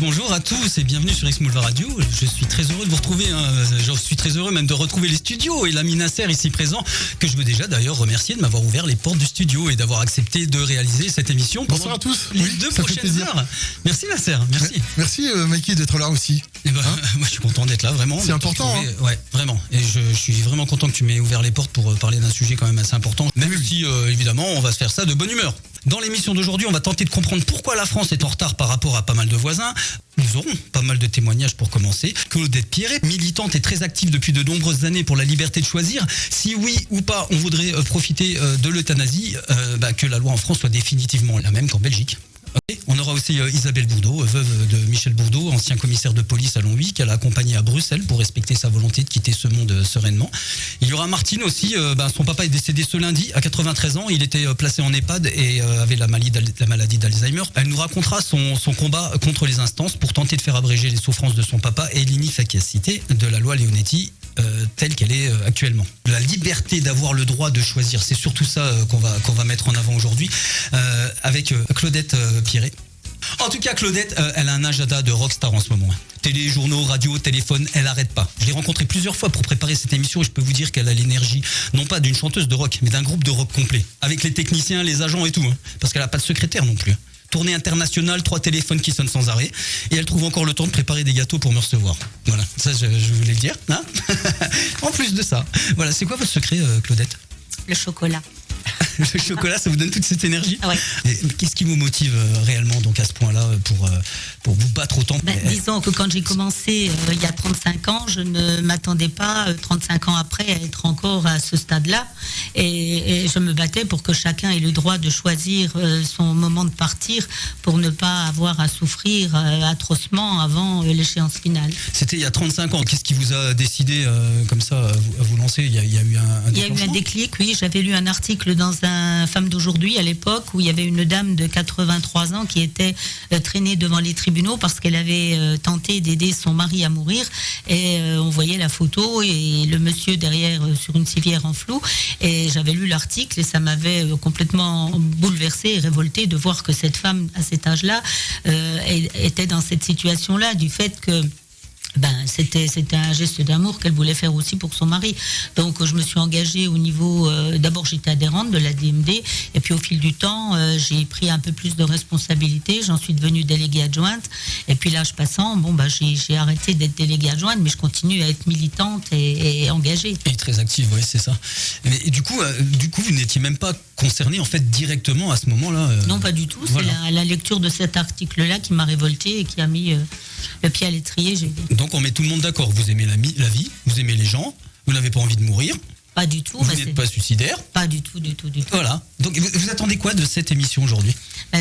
bonjour à tous et bienvenue sur X-Mulva Radio. Je suis très heureux de vous retrouver, je suis très heureux même de retrouver les studios et l'ami Nasser ici présent, que je veux déjà d'ailleurs remercier de m'avoir ouvert les portes du studio et d'avoir accepté de réaliser cette émission. Bonsoir à tous. Les deux prochaines heures. Merci Nasser, merci. Merci Mikey d'être là aussi. Moi je suis content d'être là, vraiment. C'est important. Ouais, vraiment. Et je suis vraiment content que tu m'aies ouvert les portes pour parler d'un sujet quand même assez important. Même si évidemment on va se faire ça de bonne humeur. Dans l'émission d'aujourd'hui, on va tenter de comprendre pourquoi la France est en retard par rapport à pas mal de voisins. Nous aurons pas mal de témoignages pour commencer. Claudette Pierret, militante et très active depuis de nombreuses années pour la liberté de choisir. Si oui ou pas, on voudrait profiter de l'euthanasie, que la loi en France soit définitivement la même qu'en Belgique. Okay. On aura aussi Isabelle Bourdeau, veuve de Michel Bourdeau, ancien commissaire de police à Longwy, qu'elle a accompagné à Bruxelles pour respecter sa volonté de quitter ce monde sereinement. Il y aura Martine aussi, son papa est décédé ce lundi à 93 ans, il était placé en EHPAD et avait la maladie d'Alzheimer. Elle nous racontera son combat contre les instances pour tenter de faire abréger les souffrances de son papa et l'inefficacité de la loi Leonetti telle qu'elle est actuellement. La liberté d'avoir le droit de choisir, c'est surtout ça qu'on va mettre en avant aujourd'hui avec Claudette Pierret. En tout cas, Claudette, elle a un agenda de rockstar en ce moment. Télé, journaux, radio, téléphone, elle arrête pas. Je l'ai rencontrée plusieurs fois pour préparer cette émission et je peux vous dire qu'elle a l'énergie, non pas d'une chanteuse de rock, mais d'un groupe de rock complet. Avec les techniciens, les agents et tout. Parce qu'elle a pas de secrétaire non plus. Tournée internationale, 3 téléphones qui sonnent sans arrêt. Et elle trouve encore le temps de préparer des gâteaux pour me recevoir. Voilà, ça je voulais le dire. En plus de ça. Voilà, c'est quoi votre secret, Claudette ? Le chocolat. Le chocolat, ça vous donne toute cette énergie ? Ah ouais. Et qu'est-ce qui vous motive réellement donc à ce point-là pour vous battre autant ? Disons que quand j'ai commencé il y a 35 ans, je ne m'attendais pas 35 ans après à être encore à ce stade-là. Et je me battais pour que chacun ait le droit de choisir son moment de partir pour ne pas avoir à souffrir atrocement avant l'échéance finale. C'était il y a 35 ans. Qu'est-ce qui vous a décidé comme ça à vous lancer ? Il y a eu un Il y a eu un déclic, oui. J'avais lu un article dans un Femme d'aujourd'hui à l'époque où il y avait une dame de 83 ans qui était traînée devant les tribunaux parce qu'elle avait tenté d'aider son mari à mourir et on voyait la photo et le monsieur derrière sur une civière en flou et j'avais lu l'article et ça m'avait complètement bouleversée et révoltée de voir que cette femme à cet âge-là était dans cette situation-là du fait que c'était un geste d'amour qu'elle voulait faire aussi pour son mari. Donc je me suis engagée au niveau d'abord j'étais adhérente de la DMD et puis au fil du temps j'ai pris un peu plus de responsabilités, j'en suis devenue déléguée adjointe et puis l'âge passant j'ai arrêté d'être déléguée adjointe mais je continue à être militante et engagée. Et très active, oui, c'est ça. Mais du coup vous n'étiez même pas concernée en fait directement à ce moment-là Non, pas du tout, voilà. C'est la lecture de cet article-là qui m'a révoltée et qui a mis le pied à l'étrier, j'ai dit. Donc on met tout le monde d'accord, vous aimez la vie, vous aimez les gens, vous n'avez pas envie de mourir. Pas du tout. Vous n'êtes pas suicidaire. Pas du tout. Voilà. Donc vous attendez quoi de cette émission aujourd'hui ?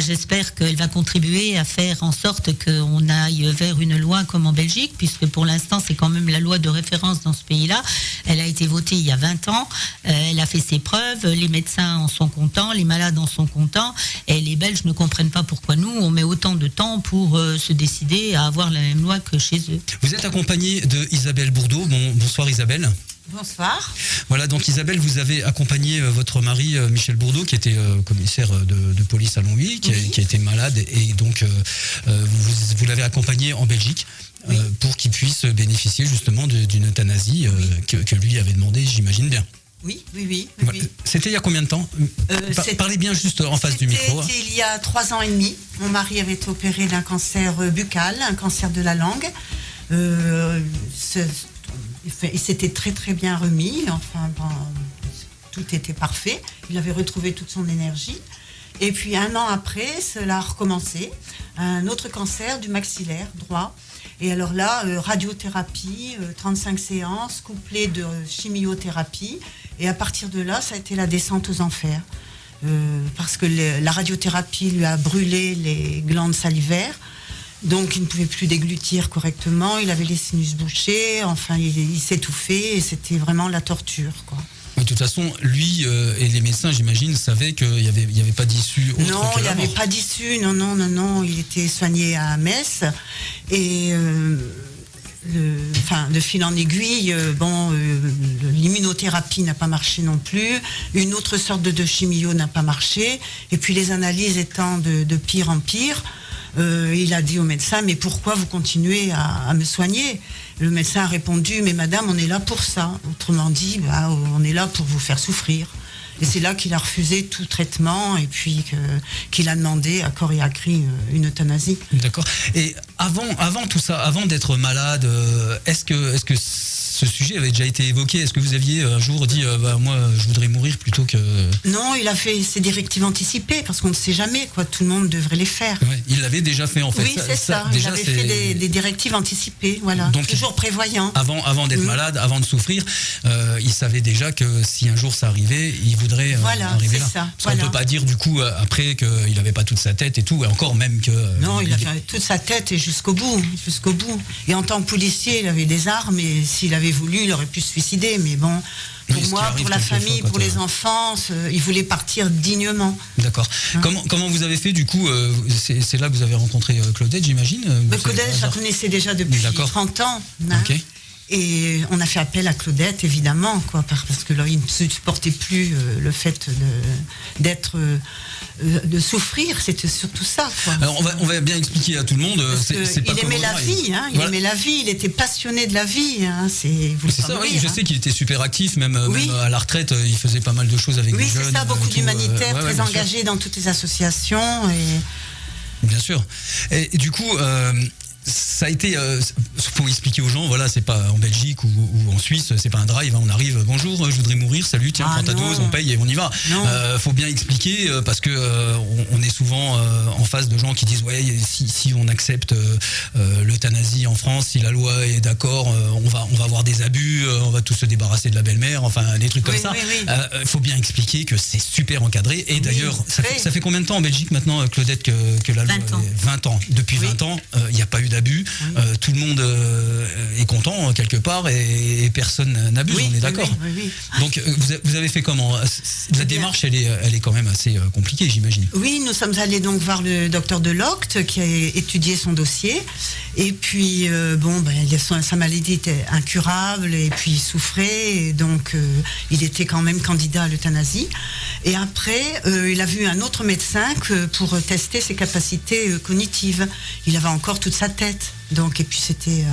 J'espère qu'elle va contribuer à faire en sorte qu'on aille vers une loi comme en Belgique, puisque pour l'instant c'est quand même la loi de référence dans ce pays-là. Elle a été votée il y a 20 ans, elle a fait ses preuves, les médecins en sont contents, les malades en sont contents, et les Belges ne comprennent pas pourquoi nous, on met autant de temps pour se décider à avoir la même loi que chez eux. Vous êtes accompagnée de Isabelle Bourdeau. Bonsoir Isabelle. Bonsoir. Voilà, donc Isabelle, vous avez accompagné votre mari Michel Bourdeau, qui était commissaire de police à Longwy, qui a été malade, et donc vous l'avez accompagné en Belgique pour qu'il puisse bénéficier justement d'une euthanasie que lui avait demandé, j'imagine bien. Oui. Voilà. C'était il y a combien de temps ? Parlez bien juste en face du micro. C'était il y a 3 ans et demi. Mon mari avait été opéré d'un cancer buccal, un cancer de la langue. Il s'était très très bien remis, tout était parfait, il avait retrouvé toute son énergie. Et puis 1 an après, cela a recommencé, un autre cancer du maxillaire droit. Et alors là, radiothérapie, 35 séances, couplées de chimiothérapie. Et à partir de là, ça a été la descente aux enfers. Parce que la radiothérapie lui a brûlé les glandes salivaires. Donc il ne pouvait plus déglutir correctement, il avait les sinus bouchés, il s'étouffait et c'était vraiment la torture, quoi. De toute façon, lui et les médecins, j'imagine, savaient qu'il n'y avait pas d'issue autre non, que il n'y la avait mort. pas d'issue, non, il était soigné à Metz et de fil en aiguille, l'immunothérapie n'a pas marché non plus, une autre sorte de chimio n'a pas marché, et puis les analyses étant de pire en pire, Il a dit au médecin, mais pourquoi vous continuez à me soigner? Le médecin a répondu, mais madame, on est là pour ça. Autrement dit, on est là pour vous faire souffrir. Et c'est là qu'il a refusé tout traitement et puis qu'il a demandé à corps et à cri une euthanasie. D'accord. Et avant tout ça, avant d'être malade, est-ce que ce sujet avait déjà été évoqué? Est-ce que vous aviez un jour dit moi je voudrais mourir plutôt que... Non, il a fait ses directives anticipées parce qu'on ne sait jamais, quoi. Tout le monde devrait les faire. Ouais, il l'avait déjà fait en fait. Oui, c'est ça. Il avait fait des directives anticipées, voilà. Donc, toujours prévoyant. Avant d'être malade, avant de souffrir, il savait déjà que si un jour ça arrivait, il voudrait arriver là. Ça. Parce qu'on peut pas dire du coup après qu'il n'avait pas toute sa tête et tout, et encore même que... non, il avait toute sa tête et jusqu'au bout. Et en tant que policier, il avait des armes et s'il avait voulu, il aurait pu se suicider. Mais bon, pour moi, pour la famille, pour les enfants, il voulait partir dignement. D'accord. Comment vous avez fait du coup? C'est là que vous avez rencontré Claudette, j'imagine? Claudette, je la connaissais déjà depuis 30 ans. Ok. Et on a fait appel à Claudette, évidemment, quoi, parce que là, il ne supportait plus le fait de souffrir. C'était surtout ça, quoi. Alors on va bien expliquer à tout le monde. Il aimait la vie, hein. Il aimait la vie. Il était passionné de la vie. Hein. C'est ça. Oui, je sais qu'il était super actif, même à la retraite, il faisait pas mal de choses avec les jeunes. Oui, c'est ça. Beaucoup d'humanitaires, très engagés dans toutes les associations. Bien sûr. Et du coup. Ça a été, faut expliquer aux gens, voilà, c'est pas en Belgique ou en Suisse, c'est pas un drive, hein, on arrive, bonjour, je voudrais mourir, salut, tiens, prends ta dose, on paye et on y va. Faut bien expliquer parce que on est souvent en face de gens qui disent ouais, si on accepte l'euthanasie en France, si la loi est d'accord, on va avoir des abus, on va tous se débarrasser de la belle-mère, enfin des trucs comme ça. Faut bien expliquer que c'est super encadré et d'ailleurs, ça fait combien de temps en Belgique maintenant, Claudette, que la loi 20 ans. Depuis 20 ans, il n'y a pas eu d'abus, tout le monde est content quelque part et personne n'abuse, on est d'accord. Donc vous avez fait comment? La démarche elle est quand même assez compliquée, j'imagine. Oui, nous sommes allés donc voir le docteur Delocte qui a étudié son dossier et puis sa maladie était incurable et puis il souffrait et donc il était quand même candidat à l'euthanasie et après il a vu un autre médecin pour tester ses capacités cognitives. Il avait encore toute sa tête. Donc, et puis c'était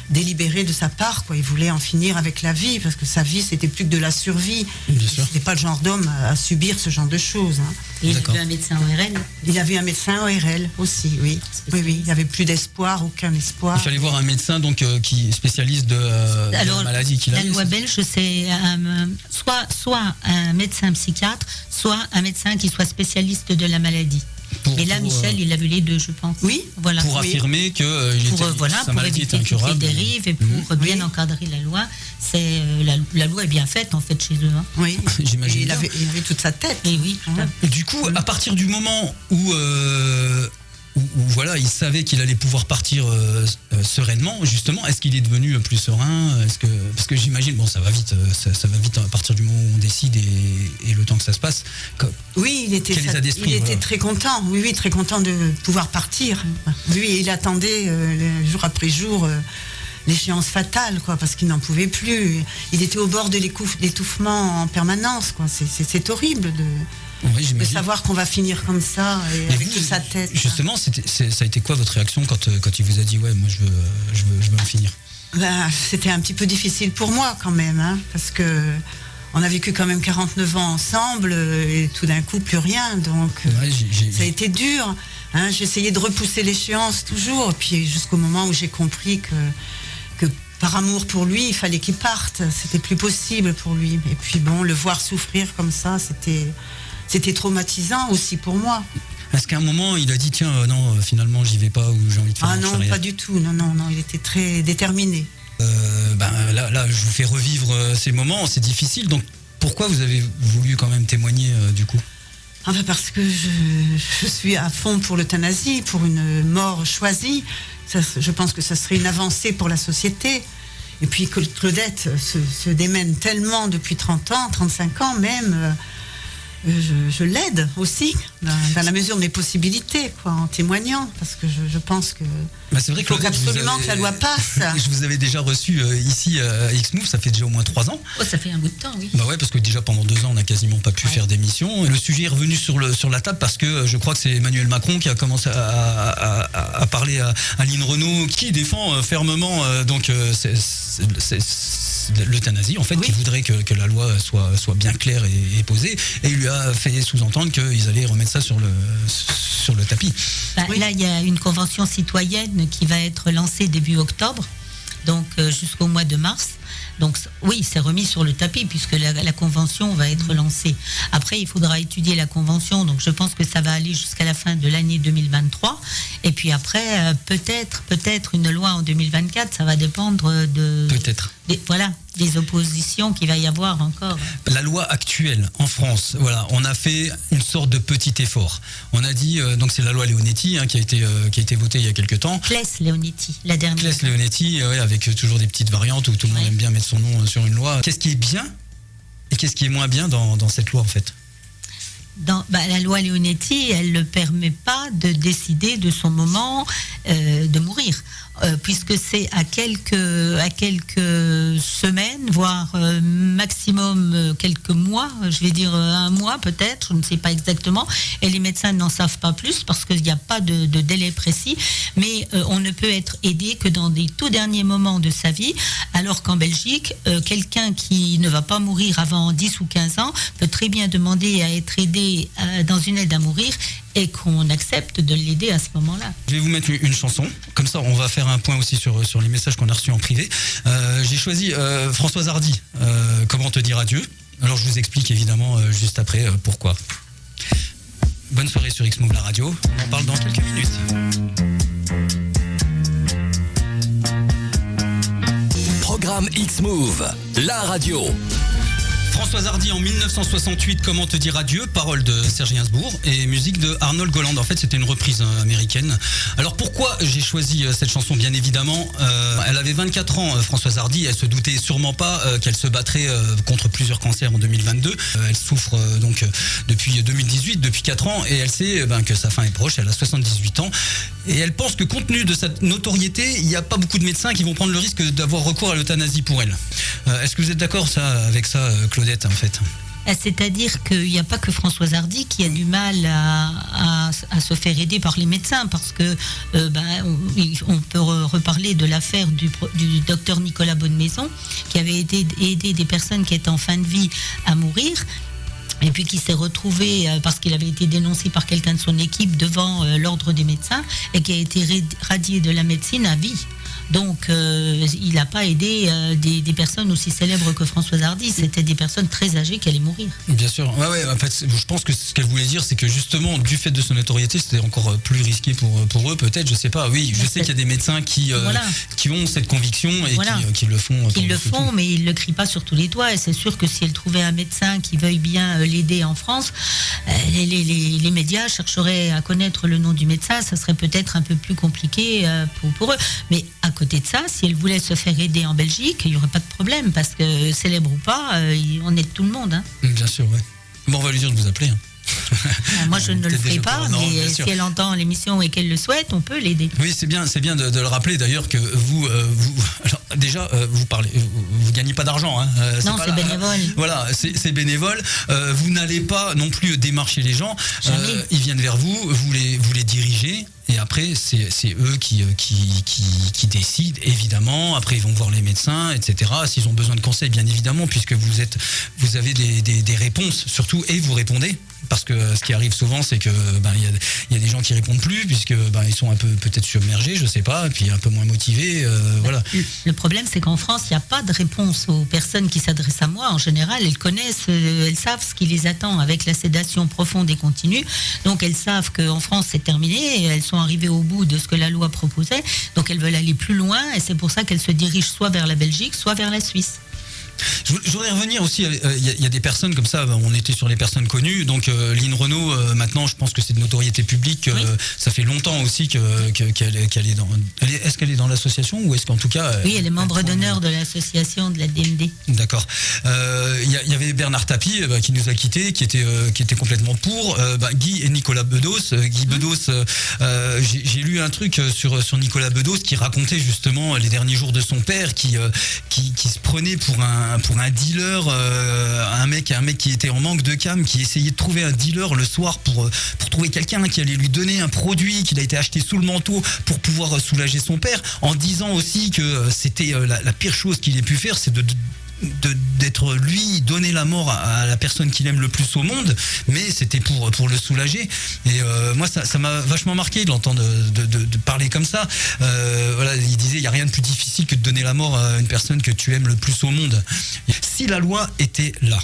délibéré de sa part, quoi. Il voulait en finir avec la vie, parce que sa vie, c'était plus que de la survie. C'était pas le genre d'homme à subir ce genre de choses. Hein. Et il avait un médecin ORL. Il avait un médecin ORL aussi, oui. Oui, il n'y avait plus d'espoir, aucun espoir. Il fallait voir un médecin donc qui est spécialiste de la maladie qu'il avait. La loi belge, c'est soit un médecin psychiatre, soit un médecin qui soit spécialiste de la maladie. Et là, Michel, il a vu les deux, je pense. Oui, voilà. Pour affirmer que sa maladie était incurable. Pour éviter des dérives et pour bien encadrer la loi. La loi est bien faite, en fait, chez eux. Hein. Oui, j'imagine. Il avait toute sa tête. Et oui, tout à fait. Du coup, à partir du moment où voilà, il savait qu'il allait pouvoir partir sereinement, justement, est-ce qu'il est devenu plus serein? Parce que j'imagine, ça va vite, ça va vite à partir du moment où on décide et le temps que ça se passe. Oui, il était très content. Oui, très content de pouvoir partir. Lui, il attendait jour après jour l'échéance fatale, quoi, parce qu'il n'en pouvait plus. Il était au bord de l'étouffement en permanence, quoi. C'est horrible de savoir qu'on va finir comme ça et avec toute sa tête. Justement, ça a été quoi votre réaction quand il vous a dit ouais, moi je veux en finir? C'était un petit peu difficile pour moi quand même, hein, parce que on a vécu quand même 49 ans ensemble et tout d'un coup plus rien, donc ça a été dur. Hein, j'essayais de repousser l'échéance toujours, et puis jusqu'au moment où j'ai compris que par amour pour lui, il fallait qu'il parte. C'était plus possible pour lui. Et puis le voir souffrir comme ça, c'était traumatisant aussi pour moi. Est-ce qu'à un moment, il a dit tiens, non, finalement, j'y vais pas ou j'ai envie de faire non, pas du tout. Non, il était très déterminé. Là, je vous fais revivre ces moments, c'est difficile. Donc, pourquoi vous avez voulu quand même témoigner du coup? Parce que je suis à fond pour l'euthanasie, pour une mort choisie. Je pense que ça serait une avancée pour la société. Et puis Claudette se démène tellement depuis 30 ans, 35 ans même. je l'aide aussi, dans la mesure de mes possibilités, quoi, en témoignant, parce que je pense que c'est vrai il faut que absolument que la loi passe. Je vous avais déjà reçu ici à X-Move, ça fait déjà au moins 3 ans. Oh, ça fait un bout de temps, oui. Bah ouais, parce que déjà pendant 2 ans, on n'a quasiment pas pu faire d'émission. Le sujet est revenu sur la table parce que je crois que c'est Emmanuel Macron qui a commencé à parler à Aline Renaud, qui défend fermement l'euthanasie, en fait, qui voudrait que la loi soit bien claire et posée. Et il lui a fait sous-entendre qu'ils allaient remettre ça sur le tapis. Là, il y a une convention citoyenne qui va être lancée début octobre, donc jusqu'au mois de mars. Donc oui, c'est remis sur le tapis puisque la convention va être lancée. Après, il faudra étudier la convention, donc je pense que ça va aller jusqu'à la fin de l'année 2023. Et puis après, peut-être une loi en 2024, ça va dépendre des oppositions qu'il va y avoir encore. La loi actuelle en France, voilà, on a fait une sorte de petit effort. On a dit, donc c'est la loi Leonetti qui a été votée il y a quelques temps. Claes-Leonetti, la dernière. Claes-Leonetti, avec toujours des petites variantes où tout le monde aime bien mettre son nom sur une loi. Qu'est-ce qui est bien et qu'est-ce qui est moins bien dans cette loi, en fait ? La loi Leonetti, elle ne permet pas de décider de son moment de mourir, puisque c'est à quelques semaines, voire maximum quelques mois, je vais dire 1 mois peut-être, je ne sais pas exactement, et les médecins n'en savent pas plus parce qu'il n'y a pas de délai précis, mais on ne peut être aidé que dans des tout derniers moments de sa vie, alors qu'en Belgique, quelqu'un qui ne va pas mourir avant 10 ou 15 ans peut très bien demander à être aidé dans une aide à mourir et qu'on accepte de l'aider à ce moment-là. Je vais vous mettre une chanson, comme ça on va faire un point aussi sur les messages qu'on a reçus en privé. J'ai choisi Françoise Hardy, Comment te dire adieu. Alors je vous explique évidemment juste après pourquoi. Bonne soirée sur X-Move la radio, on en parle dans quelques minutes. Programme X-Move, la radio. Françoise Hardy en 1968, Comment te dire adieu, paroles de Serge Gainsbourg et musique de Arnold Golland. En fait, c'était une reprise américaine. Alors pourquoi j'ai choisi cette chanson ? Bien évidemment, elle avait 24 ans, Françoise Hardy. Elle se doutait sûrement pas qu'elle se battrait contre plusieurs cancers en 2022. Elle souffre donc depuis 2018, depuis 4 ans, et elle sait que sa fin est proche. Elle a 78 ans. Et elle pense que compte tenu de sa notoriété, il n'y a pas beaucoup de médecins qui vont prendre le risque d'avoir recours à l'euthanasie pour elle. Est-ce que vous êtes d'accord avec ça, Claudette, en fait ? C'est-à-dire qu'il n'y a pas que Françoise Hardy qui a du mal à se faire aider par les médecins, parce que on peut reparler de l'affaire du docteur Nicolas Bonnemaison, qui avait aidé des personnes qui étaient en fin de vie à mourir. Et puis qui s'est retrouvé, parce qu'il avait été dénoncé par quelqu'un de son équipe devant l'ordre des médecins, et qui a été radié de la médecine à vie. Donc, il n'a pas aidé des personnes aussi célèbres que Françoise Hardy. C'était des personnes très âgées qui allaient mourir. Bien sûr. Ouais, en fait, je pense que ce qu'elle voulait dire, c'est que justement, du fait de son notoriété, c'était encore plus risqué pour eux, peut-être. Je sais pas. Oui, je sais qu'il y a des médecins qui ont cette conviction et qui le font. Ils le font, mais ils le crient pas sur tous les toits. Et c'est sûr que si elle trouvait un médecin qui veuille bien l'aider en France, les médias chercheraient à connaître le nom du médecin. Ça serait peut-être un peu plus compliqué pour eux. Mais à côté de ça, si elle voulait se faire aider en Belgique, il n'y aurait pas de problème, parce que célèbre ou pas, on aide tout le monde. Hein. Bien sûr, oui. Bon, on va lui dire de vous appeler. Moi, je ne le ferai pas, mais si elle entend l'émission et qu'elle le souhaite, on peut l'aider. Oui, c'est bien de le rappeler d'ailleurs que vous alors, déjà, vous gagnez pas d'argent. Hein, non, c'est bénévole. Voilà, c'est bénévole. Vous n'allez pas non plus démarcher les gens. Ils viennent vers vous, vous les dirigez. Et après, c'est eux qui décident, évidemment. Après, ils vont voir les médecins, etc. S'ils ont besoin de conseils, bien évidemment, puisque vous avez des réponses, surtout, et vous répondez. Parce que ce qui arrive souvent, c'est que y a des gens qui répondent plus, puisque ils sont un peu peut-être submergés, je sais pas, et puis un peu moins motivés. Voilà. Le problème, c'est qu'en France, il n'y a pas de réponse aux personnes qui s'adressent à moi. En général, elles connaissent, elles savent ce qui les attend avec la sédation profonde et continue. Donc, elles savent qu'en France, c'est terminé. Elles sont arrivées au bout de ce que la loi proposait. Donc, elles veulent aller plus loin, et c'est pour ça qu'elles se dirigent soit vers la Belgique, soit vers la Suisse. Je voudrais revenir aussi, il y a des personnes comme ça, on était sur les personnes connues, donc Lynn Renaud, maintenant je pense que c'est de notoriété publique, Oui. ça fait longtemps aussi qu'elle est dans... Est-ce qu'elle est dans l'association ou est-ce qu'en tout cas... Oui, elle est membre d'honneur de l'association de la DMD. D'accord. Il y avait Bernard Tapie qui nous a quittés, qui était complètement pour. Guy et Nicolas Bedos. Guy Bedos, j'ai lu un truc sur Nicolas Bedos qui racontait justement les derniers jours de son père, qui se prenait pour un dealer, un mec qui était en manque de cam, qui essayait de trouver un dealer le soir pour trouver quelqu'un qui allait lui donner un produit qu'il a été acheté sous le manteau pour pouvoir soulager son père, en disant aussi que c'était la pire chose qu'il ait pu faire, c'est d'être lui, donner la mort à la personne qu'il aime le plus au monde, mais c'était pour le soulager. Et moi ça m'a vachement marqué de l'entendre de parler comme ça. Voilà, il disait il y a rien de plus difficile que de donner la mort à une personne que tu aimes le plus au monde. Si la loi était là,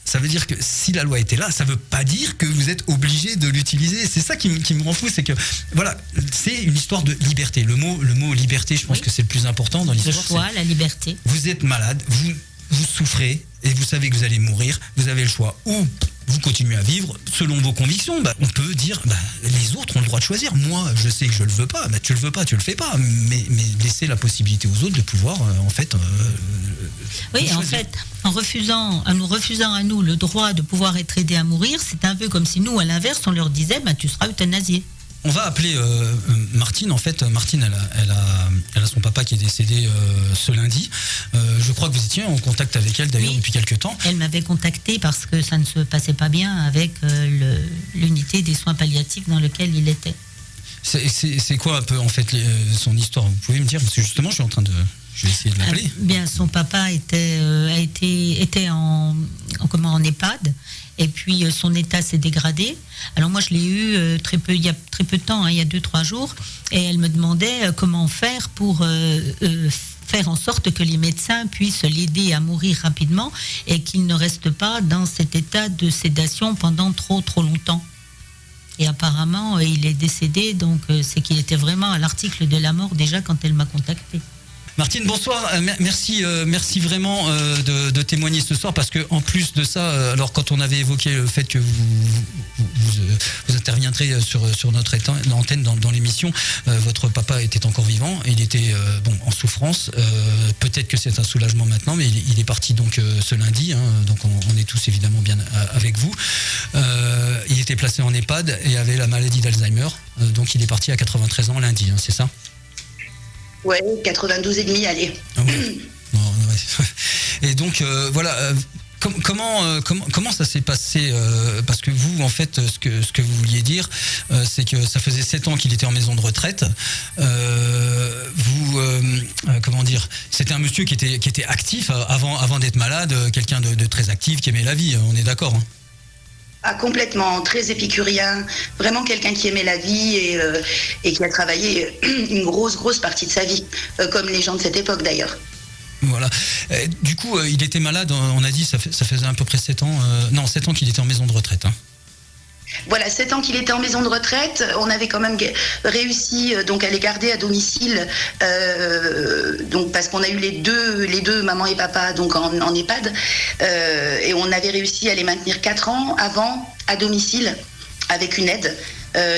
ça veut dire que si la loi était là, ça veut pas dire que vous êtes obligé de l'utiliser. C'est ça qui me rend fou, c'est que voilà, c'est une histoire de liberté. Le mot liberté, je pense Oui. que c'est le plus important dans Le l'histoire. choix, la liberté. Vous êtes malade, vous souffrez et vous savez que vous allez mourir, vous avez le choix ou vous continuez à vivre selon vos convictions. On peut dire les autres ont le droit de choisir. Moi, je sais que je le veux pas. Tu le veux pas, tu le fais pas. Mais laisser la possibilité aux autres de pouvoir Oui, en choisir. fait, en nous refusant à nous le droit de pouvoir être aidé à mourir, c'est un peu comme si nous, à l'inverse, on leur disait tu seras euthanasié. On va appeler Martine. En fait, Martine, elle a son papa qui est décédé ce lundi. Je crois que vous étiez en contact avec elle d'ailleurs Oui. depuis quelques temps. Elle m'avait contacté parce que ça ne se passait pas bien avec l'unité des soins palliatifs dans laquelle il était. C'est quoi un peu en fait son histoire? Vous pouvez me dire, parce que justement, je vais essayer de l'appeler. Bien, son papa était en EHPAD, et puis son état s'est dégradé. Alors moi, je l'ai eu il y a très peu de temps, il y a 2-3 jours, et elle me demandait comment faire pour faire en sorte que les médecins puissent l'aider à mourir rapidement et qu'il ne reste pas dans cet état de sédation pendant trop longtemps. Et apparemment, il est décédé, donc c'est qu'il était vraiment à l'article de la mort déjà quand elle m'a contacté. Martine, bonsoir. Merci vraiment de témoigner ce soir, parce que en plus de ça, alors quand on avait évoqué le fait que vous interviendrez sur notre antenne dans l'émission, votre papa était encore vivant, il était en souffrance. Peut-être que c'est un soulagement maintenant, mais il est parti donc ce lundi. Donc on est tous évidemment bien avec vous. Il était placé en EHPAD et avait la maladie d'Alzheimer. Donc il est parti à 93 ans lundi, c'est ça? Ouais, 92 et demi, allez. Ah ouais. Non, ouais. Et donc voilà, comment ça s'est passé, parce que vous en fait ce que vous vouliez dire, c'est que ça faisait 7 ans qu'il était en maison de retraite. Comment dire, c'était un monsieur qui était actif avant d'être malade, quelqu'un de très actif, qui aimait la vie, on est d'accord, hein? Ah, complètement, très épicurien, vraiment quelqu'un qui aimait la vie et qui a travaillé une grosse partie de sa vie, comme les gens de cette époque d'ailleurs. Voilà. Du coup, il était malade, on a dit, ça faisait à peu près 7 ans, 7 ans qu'il était en maison de retraite, hein. Voilà, 7 ans qu'il était en maison de retraite, on avait quand même réussi donc à les garder à domicile, donc parce qu'on a eu les deux maman et papa donc en EHPAD, et on avait réussi à les maintenir 4 ans avant à domicile avec une aide.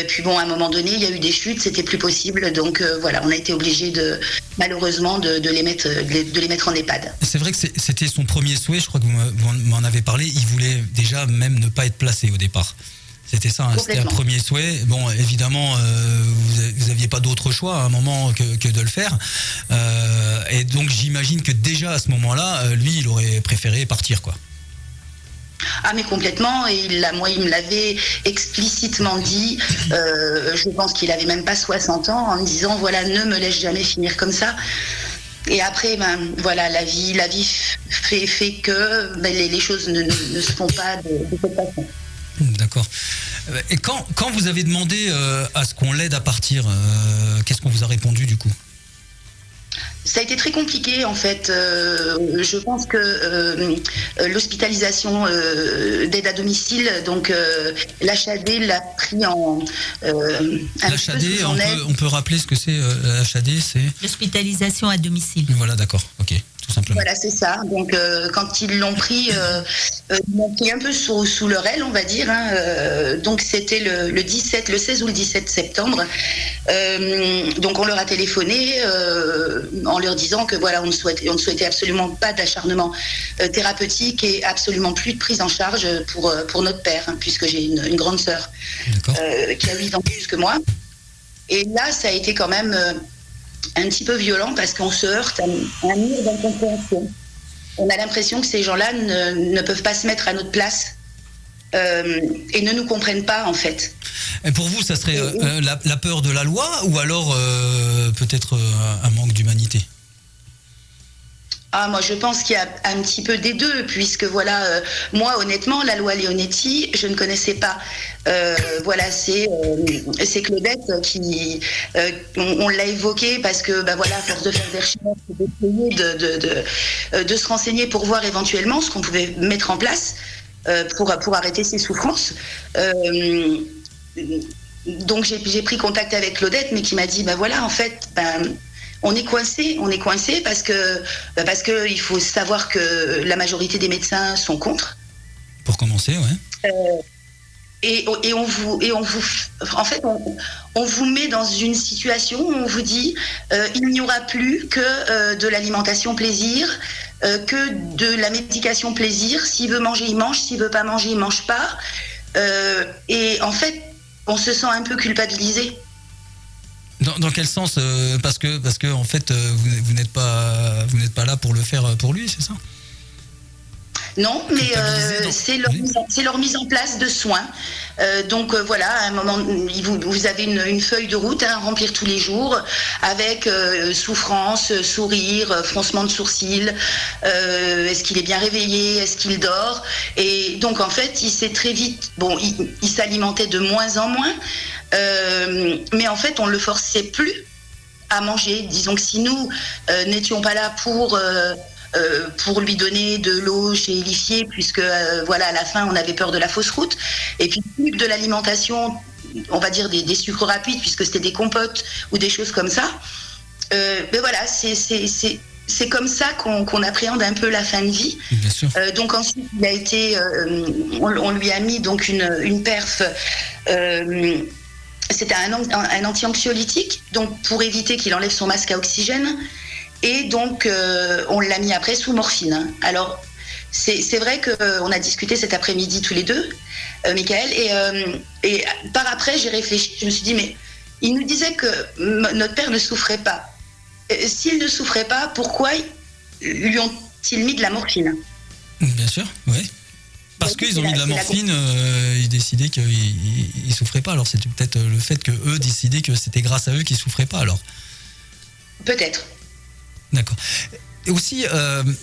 Puis bon, à un moment donné, il y a eu des chutes, c'était plus possible, donc voilà, on a été obligé malheureusement de les mettre en EHPAD. C'est vrai que c'était son premier souhait, je crois que vous m'en avez parlé, il voulait déjà même ne pas être placé au départ. C'était ça, hein, c'était un premier souhait. Bon, évidemment, vous n'aviez pas d'autre choix à un moment que de le faire. Et donc, j'imagine que déjà à ce moment-là, lui, il aurait préféré partir, quoi. Ah mais complètement, et il me l'avait explicitement dit, je pense qu'il avait même pas 60 ans, en me disant voilà, ne me laisse jamais finir comme ça. Et après, voilà, la vie fait que les choses ne se font pas de cette façon. D'accord. Et quand vous avez demandé à ce qu'on l'aide à partir, qu'est-ce qu'on vous a répondu du coup ? Ça a été très compliqué en fait. Je pense que l'hospitalisation d'aide à domicile, donc l'HAD l'a pris en l'HAD, on peut rappeler ce que c'est l'HAD, c'est l'hospitalisation à domicile. Voilà, d'accord, ok, tout simplement. simplement. Voilà, c'est ça. Donc, quand ils l'ont pris un peu sous leur aile, on va dire. Donc, c'était le 16 ou le 17 septembre. Donc, on leur a téléphoné en leur disant que voilà, on ne souhaitait absolument pas d'acharnement thérapeutique et absolument plus de prise en charge pour notre père, puisque j'ai une grande sœur qui a 8 ans plus que moi. Et là, ça a été quand même un petit peu violent parce qu'on se heurte à un mur d'incompréhension. On a l'impression que ces gens-là ne peuvent pas se mettre à notre place et ne nous comprennent pas, en fait. Et pour vous, ça serait la peur de la loi ou alors peut-être un manque d'humanité ? Moi je pense qu'il y a un petit peu des deux, puisque voilà, moi honnêtement, la loi Leonetti, je ne connaissais pas. Voilà, c'est Claudette qui, on l'a évoqué parce que, à force de faire des recherches, d'essayer de se renseigner pour voir éventuellement ce qu'on pouvait mettre en place pour arrêter ces souffrances. Donc j'ai pris contact avec Claudette, mais qui m'a dit, voilà, en fait, on est coincé parce que il faut savoir que la majorité des médecins sont contre. Pour commencer, ouais. Et on vous met dans une situation où on vous dit il n'y aura plus que de l'alimentation plaisir, que de la médication plaisir. S'il veut manger, il mange. S'il veut pas manger, il mange pas. Et en fait, on se sent un peu culpabilisé. Dans quel sens parce que en fait vous n'êtes pas là pour le faire pour lui, c'est ça ? Non, mais c'est leur mise en place de soins. Donc voilà, à un moment, vous avez une feuille de route à remplir tous les jours avec souffrance, sourire, froncement de sourcils. Est-ce qu'il est bien réveillé ? Est-ce qu'il dort ? Et donc en fait, il s'est très vite. Bon, il s'alimentait de moins en moins, mais en fait, on le forçait plus à manger. Disons que si nous n'étions pas là pour lui donner de l'eau gélifiée, puisque à la fin on avait peur de la fausse route, et puis plus que de l'alimentation, on va dire des sucres rapides, puisque c'était des compotes ou des choses comme ça. Mais voilà, c'est comme ça qu'on appréhende un peu la fin de vie. Bien sûr. Donc ensuite il a été, on lui a mis donc une perf. C'était un anti-anxiolytique, donc pour éviter qu'il enlève son masque à oxygène. Et donc, on l'a mis après sous morphine. Alors, c'est vrai qu'on a discuté cet après-midi tous les deux, Michael, et par après, j'ai réfléchi. Je me suis dit, mais il nous disait que notre père ne souffrait pas. S'il ne souffrait pas, pourquoi lui ont-ils mis de la morphine ? Bien sûr, oui. Parce qu'ils ont mis de la morphine, ils décidaient qu'ils ne souffraient pas. Alors, c'était peut-être le fait qu'eux décidaient que c'était grâce à eux qu'ils ne souffraient pas, alors. Peut-être. D'accord. Et aussi,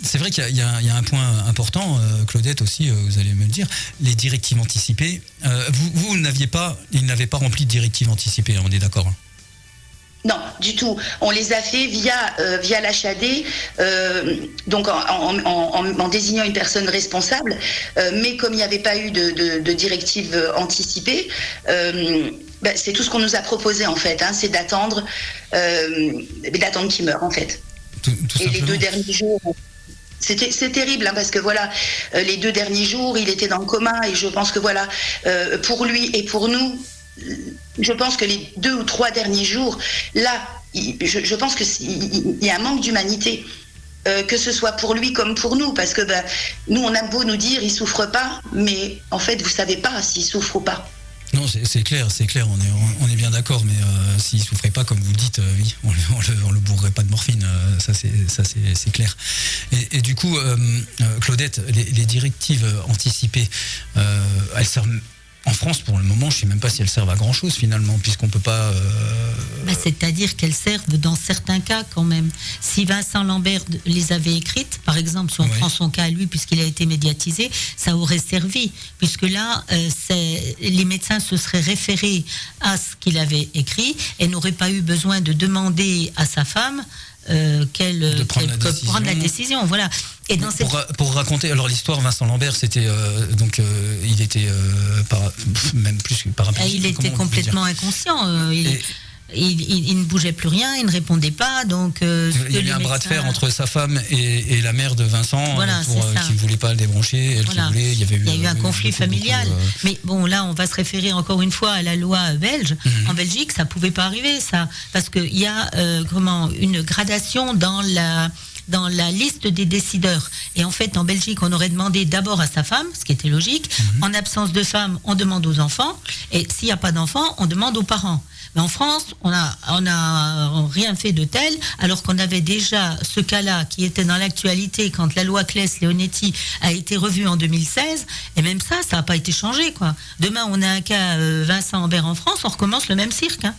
c'est vrai qu'il y a un point important, Claudette aussi, vous allez me le dire, les directives anticipées. Ils n'avaient pas rempli de directives anticipées, on est d'accord, hein ? Non, du tout. On les a fait via l'HAD, donc en désignant une personne responsable, mais comme il n'y avait pas eu de directive anticipée, c'est tout ce qu'on nous a proposé en fait, c'est d'attendre qu'il meure en fait. Tout et les 2 derniers jours, c'est terrible parce que les 2 derniers jours, il était dans le coma et je pense que pour lui et pour nous, je pense que les 2 ou 3 derniers jours, là, je pense qu'il y a un manque d'humanité, que ce soit pour lui comme pour nous, parce que nous, on a beau nous dire il souffre pas, mais en fait, vous savez pas s'il souffre ou pas. Non, c'est clair, on est bien d'accord, mais s'il souffrait pas, comme vous le dites, oui, on le bourrerait pas de morphine, ça c'est clair. Et du coup, Claudette, les directives anticipées, elles servent en France pour le moment, je ne sais même pas si elles servent à grand chose finalement, puisqu'on peut pas. C'est-à-dire qu'elles servent dans certains cas quand même. Si Vincent Lambert les avait écrites, par exemple, si on prend son cas à lui, puisqu'il a été médiatisé, ça aurait servi, puisque là, les médecins se seraient référés à ce qu'il avait écrit et n'auraient pas eu besoin de demander à sa femme qu'elle prenne la décision. Voilà. Et dans pour raconter, alors l'histoire, Vincent Lambert, c'était il était même plus que paraplégique. Il était complètement inconscient. il ne bougeait plus rien, il ne répondait pas. Donc, il y a eu un bras de fer entre sa femme et la mère de Vincent, voilà, qui ne voulait pas le débrancher, elle voilà. qui voulait. Il y a eu un conflit familial. Mais bon, là, on va se référer encore une fois à la loi belge. En Belgique, ça ne pouvait pas arriver, ça. Parce qu'il y a une gradation dans la liste des décideurs. Et en fait, en Belgique, on aurait demandé d'abord à sa femme, ce qui était logique. En absence de femme, on demande aux enfants. Et s'il n'y a pas d'enfants, on demande aux parents. Mais en France, on a rien fait de tel, alors qu'on avait déjà ce cas-là qui était dans l'actualité quand la loi Claes-Leonetti a été revue en 2016. Et même ça n'a pas été changé, quoi. Demain, on a un cas Vincent Ambert en France, on recommence le même cirque, hein.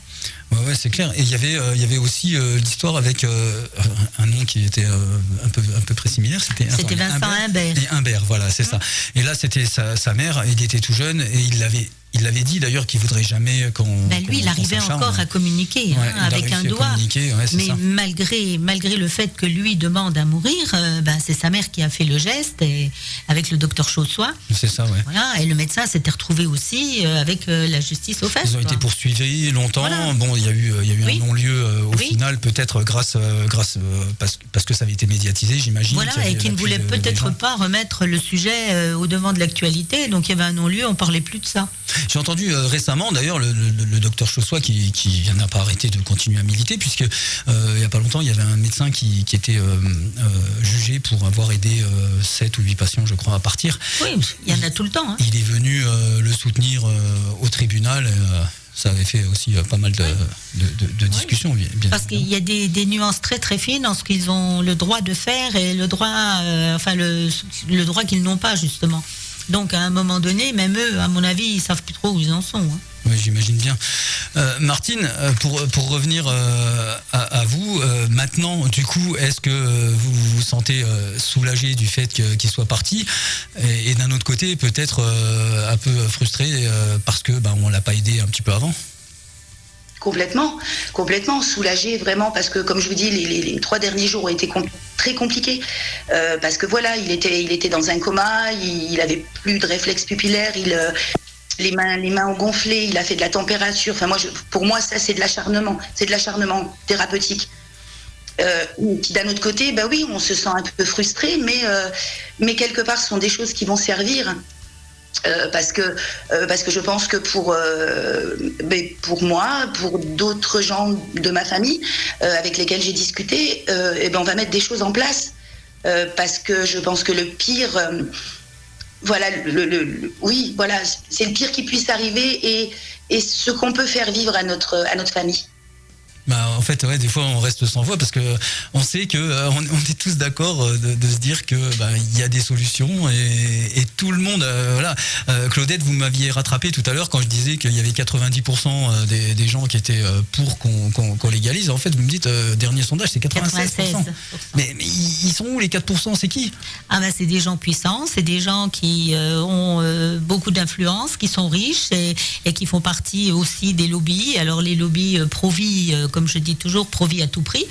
Ouais, c'est clair. Et il y avait aussi l'histoire avec un nom qui était un peu très similaire. C'était Vincent Imbert. Et Imbert, voilà, c'est ça. Et là, c'était sa mère. Il était tout jeune et il l'avait dit d'ailleurs qu'il voudrait jamais lui, il arrivait encore à communiquer avec un doigt. Mais malgré le fait que lui demande à mourir, c'est sa mère qui a fait le geste et avec le docteur Chaussois. C'est ça, ouais. Voilà, et le médecin s'était retrouvé aussi avec la justice aux fesses. Ils ont été poursuivis longtemps. Voilà. Bon, il y a eu un non-lieu au final, peut-être grâce parce que ça avait été médiatisé, j'imagine. Voilà, et qui ne voulait peut-être pas remettre le sujet au devant de l'actualité. Donc il y avait un non-lieu, on parlait plus de ça. J'ai entendu récemment, d'ailleurs, le docteur Chaussois qui n'a pas arrêté de continuer à militer, puisque il n'y a pas longtemps, il y avait un médecin qui était jugé pour avoir aidé 7 ou 8 patients, je crois, à partir. Oui, il y en a tout le temps. Hein. Il est venu le soutenir au tribunal. Ça avait fait aussi pas mal de discussions, bien parce qu'il y a des nuances très très fines en ce qu'ils ont le droit de faire et le droit, le droit qu'ils n'ont pas, justement. Donc à un moment donné, même eux, à mon avis, ils savent plus trop où ils en sont. Hein. Oui, j'imagine bien. Martine, pour revenir à vous, maintenant, du coup, est-ce que vous vous sentez soulagée du fait qu'il soit parti et d'un autre côté, peut-être un peu frustrée parce que on l'a pas aidé un petit peu avant? Complètement soulagée, vraiment, parce que comme je vous dis, les 3 derniers jours ont été très compliqués, parce que voilà, il était dans un coma, il avait plus de réflexes pupillaires, les mains ont gonflé, il a fait de la température. Enfin, pour moi, ça c'est de l'acharnement thérapeutique. Qui d'un autre côté, oui, on se sent un peu frustré, mais quelque part, ce sont des choses qui vont servir. Parce que je pense que pour moi, pour d'autres gens de ma famille avec lesquels j'ai discuté, on va mettre des choses en place, parce que je pense que le pire, c'est le pire qui puisse arriver et ce qu'on peut faire vivre à notre famille. En fait, des fois, on reste sans voix parce que on sait que on est tous d'accord de se dire que il y a des solutions et tout le monde. Claudette, vous m'aviez rattrapé tout à l'heure quand je disais qu'il y avait 90% des gens qui étaient pour qu'on légalise. En fait, vous me dites dernier sondage, c'est 96%. Mais ils sont où les 4%? C'est qui? C'est des gens puissants, c'est des gens qui ont beaucoup d'influence, qui sont riches et qui font partie aussi des lobbies. Alors les lobbies pro-vie, comme je dis toujours, pro-vie à tout prix.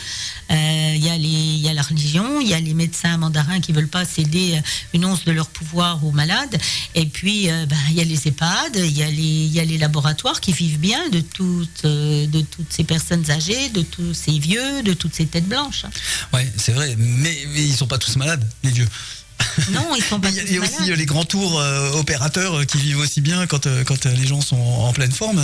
Il y a la religion, il y a les médecins mandarins qui veulent pas céder une once de leur pouvoir aux malades. Et puis, il y a les EHPAD, il y a les laboratoires qui vivent bien de toutes ces personnes âgées, de tous ces vieux, de toutes ces têtes blanches. Ouais, c'est vrai, mais ils sont pas tous malades, les vieux. Non, ils sont pas tous malades. Il y a aussi les grands tours opérateurs qui vivent aussi bien quand les gens sont en pleine forme.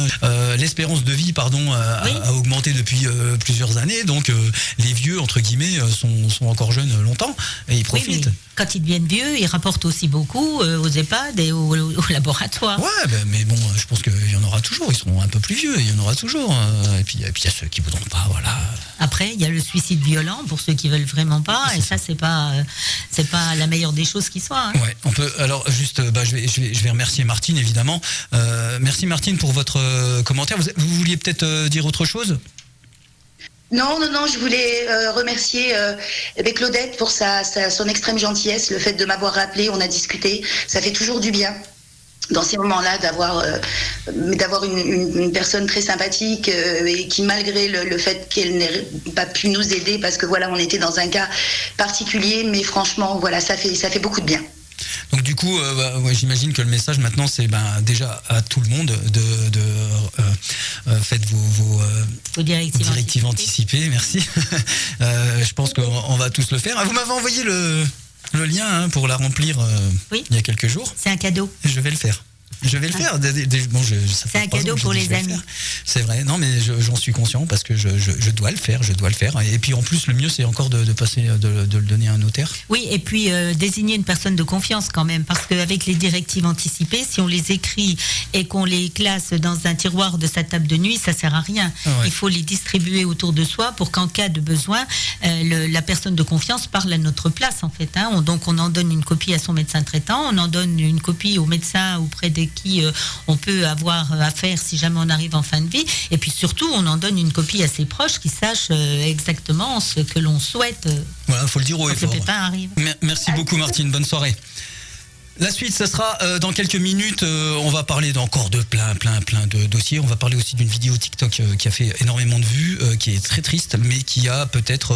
L'espérance de vie, a augmenté depuis plusieurs années. Donc les vieux, entre guillemets, sont encore jeunes longtemps et ils profitent. Oui, quand ils deviennent vieux, ils rapportent aussi beaucoup aux EHPAD et aux laboratoires. Ouais, mais bon, je pense qu'il y en aura toujours. Ils seront un peu plus vieux, il y en aura toujours. Et puis il y a ceux qui voudront pas, voilà. Après, il y a le suicide violent pour ceux qui veulent vraiment pas. Et ça, c'est pas la meilleure des choses qui soit. Hein. Ouais, on peut. Alors juste, je vais remercier Martine évidemment. Merci Martine pour votre commentaire. Vous vouliez peut-être dire autre chose? Non, je voulais remercier Claudette pour son extrême gentillesse, le fait de m'avoir rappelé, on a discuté, ça fait toujours du bien dans ces moments-là d'avoir une personne très sympathique et qui, malgré le fait qu'elle n'ait pas pu nous aider, parce que voilà, on était dans un cas particulier, mais franchement, voilà, ça fait beaucoup de bien. Donc du coup, j'imagine que le message maintenant, c'est déjà à tout le monde de faites vos directives anticipées. Merci. Je pense qu'on va tous le faire. Vous m'avez envoyé le lien pour la remplir il y a quelques jours. C'est un cadeau. Je vais le faire. Je vais le faire. C'est un cadeau pour les amis. C'est vrai. Non, mais j'en suis conscient parce que je dois le faire. Je dois le faire. Et puis en plus, le mieux, c'est encore de passer, de le donner à un notaire. Oui, et puis désigner une personne de confiance quand même, parce qu'avec les directives anticipées, si on les écrit et qu'on les classe dans un tiroir de sa table de nuit, ça sert à rien. Ouais. Il faut les distribuer autour de soi pour qu'en cas de besoin, la personne de confiance parle à notre place en fait. Donc on en donne une copie à son médecin traitant, on en donne une copie au médecin auprès de qui on peut avoir affaire si jamais on arrive en fin de vie, et puis surtout on en donne une copie à ses proches qui sachent exactement ce que l'on souhaite. Voilà, faut le dire haut et quand le fort. pépin arrive. Merci beaucoup Martine, bonne soirée. La suite, ça sera dans quelques minutes. On va parler encore de plein de dossiers. On va parler aussi d'une vidéo TikTok qui a fait énormément de vues, qui est très triste, mais qui a peut-être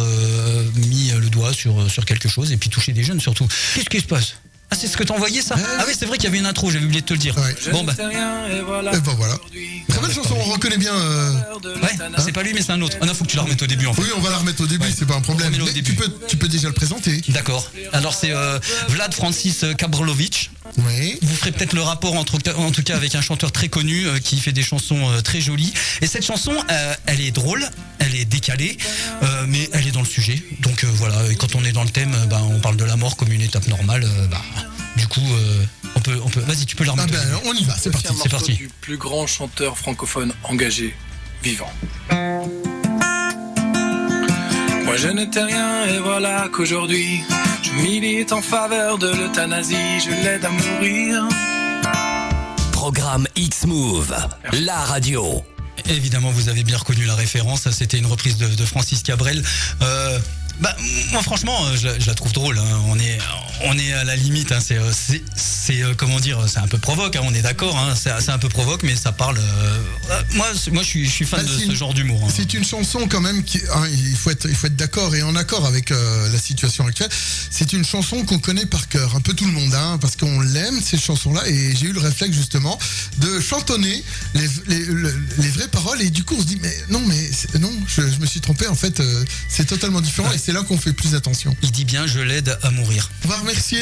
mis le doigt sur quelque chose et puis touché des jeunes surtout. Qu'est-ce qui se passe ? Ah, c'est ce que t'as envoyé, ça ? Ah oui, c'est vrai qu'il y avait une intro, j'avais oublié de te le dire. Ouais. Bon, Et voilà. Très belle chanson, on reconnaît bien. Ouais, c'est pas lui, mais c'est un autre. Ah non, faut que tu la remettes au début en fait. Oui, on va la remettre au début, c'est pas un problème. Remets-le au Mais début. tu peux déjà le présenter. D'accord. Alors c'est Vlad Francis Kabrlovic. Oui. Vous ferez peut-être le rapport en tout cas avec un chanteur très connu qui fait des chansons très jolies. Et cette chanson, elle est drôle, elle est décalée, mais elle est dans le sujet. Donc voilà, et quand on est dans le thème, on parle de la mort comme une étape normale. Du coup, on peut. Vas-y, tu peux la remettre. On y va, c'est parti. C'est parti. Du plus grand chanteur francophone engagé, vivant. Moi je n'étais rien et voilà qu'aujourd'hui je milite en faveur de l'euthanasie, je l'aide à mourir. Programme X-Move, la radio. Évidemment, vous avez bien reconnu la référence. C'était une reprise de Francis Cabrel. Moi, franchement, je la trouve drôle. On est à la limite. C'est comment dire, c'est un peu provoque. On est d'accord. C'est un peu provoque, mais ça parle. Moi, je suis fan de ce genre d'humour. C'est une chanson quand même qui, il faut être d'accord et en accord avec la situation actuelle. C'est une chanson qu'on connaît par cœur, un peu tout le monde, parce qu'on l'aime cette chanson-là. Et j'ai eu le réflexe justement de chantonner les vraies paroles. Et du coup, on se dit non, je me suis trompé. En fait, c'est totalement différent. Ouais. Et c'est là qu'on fait plus attention. Il dit bien, je l'aide à mourir. On va remercier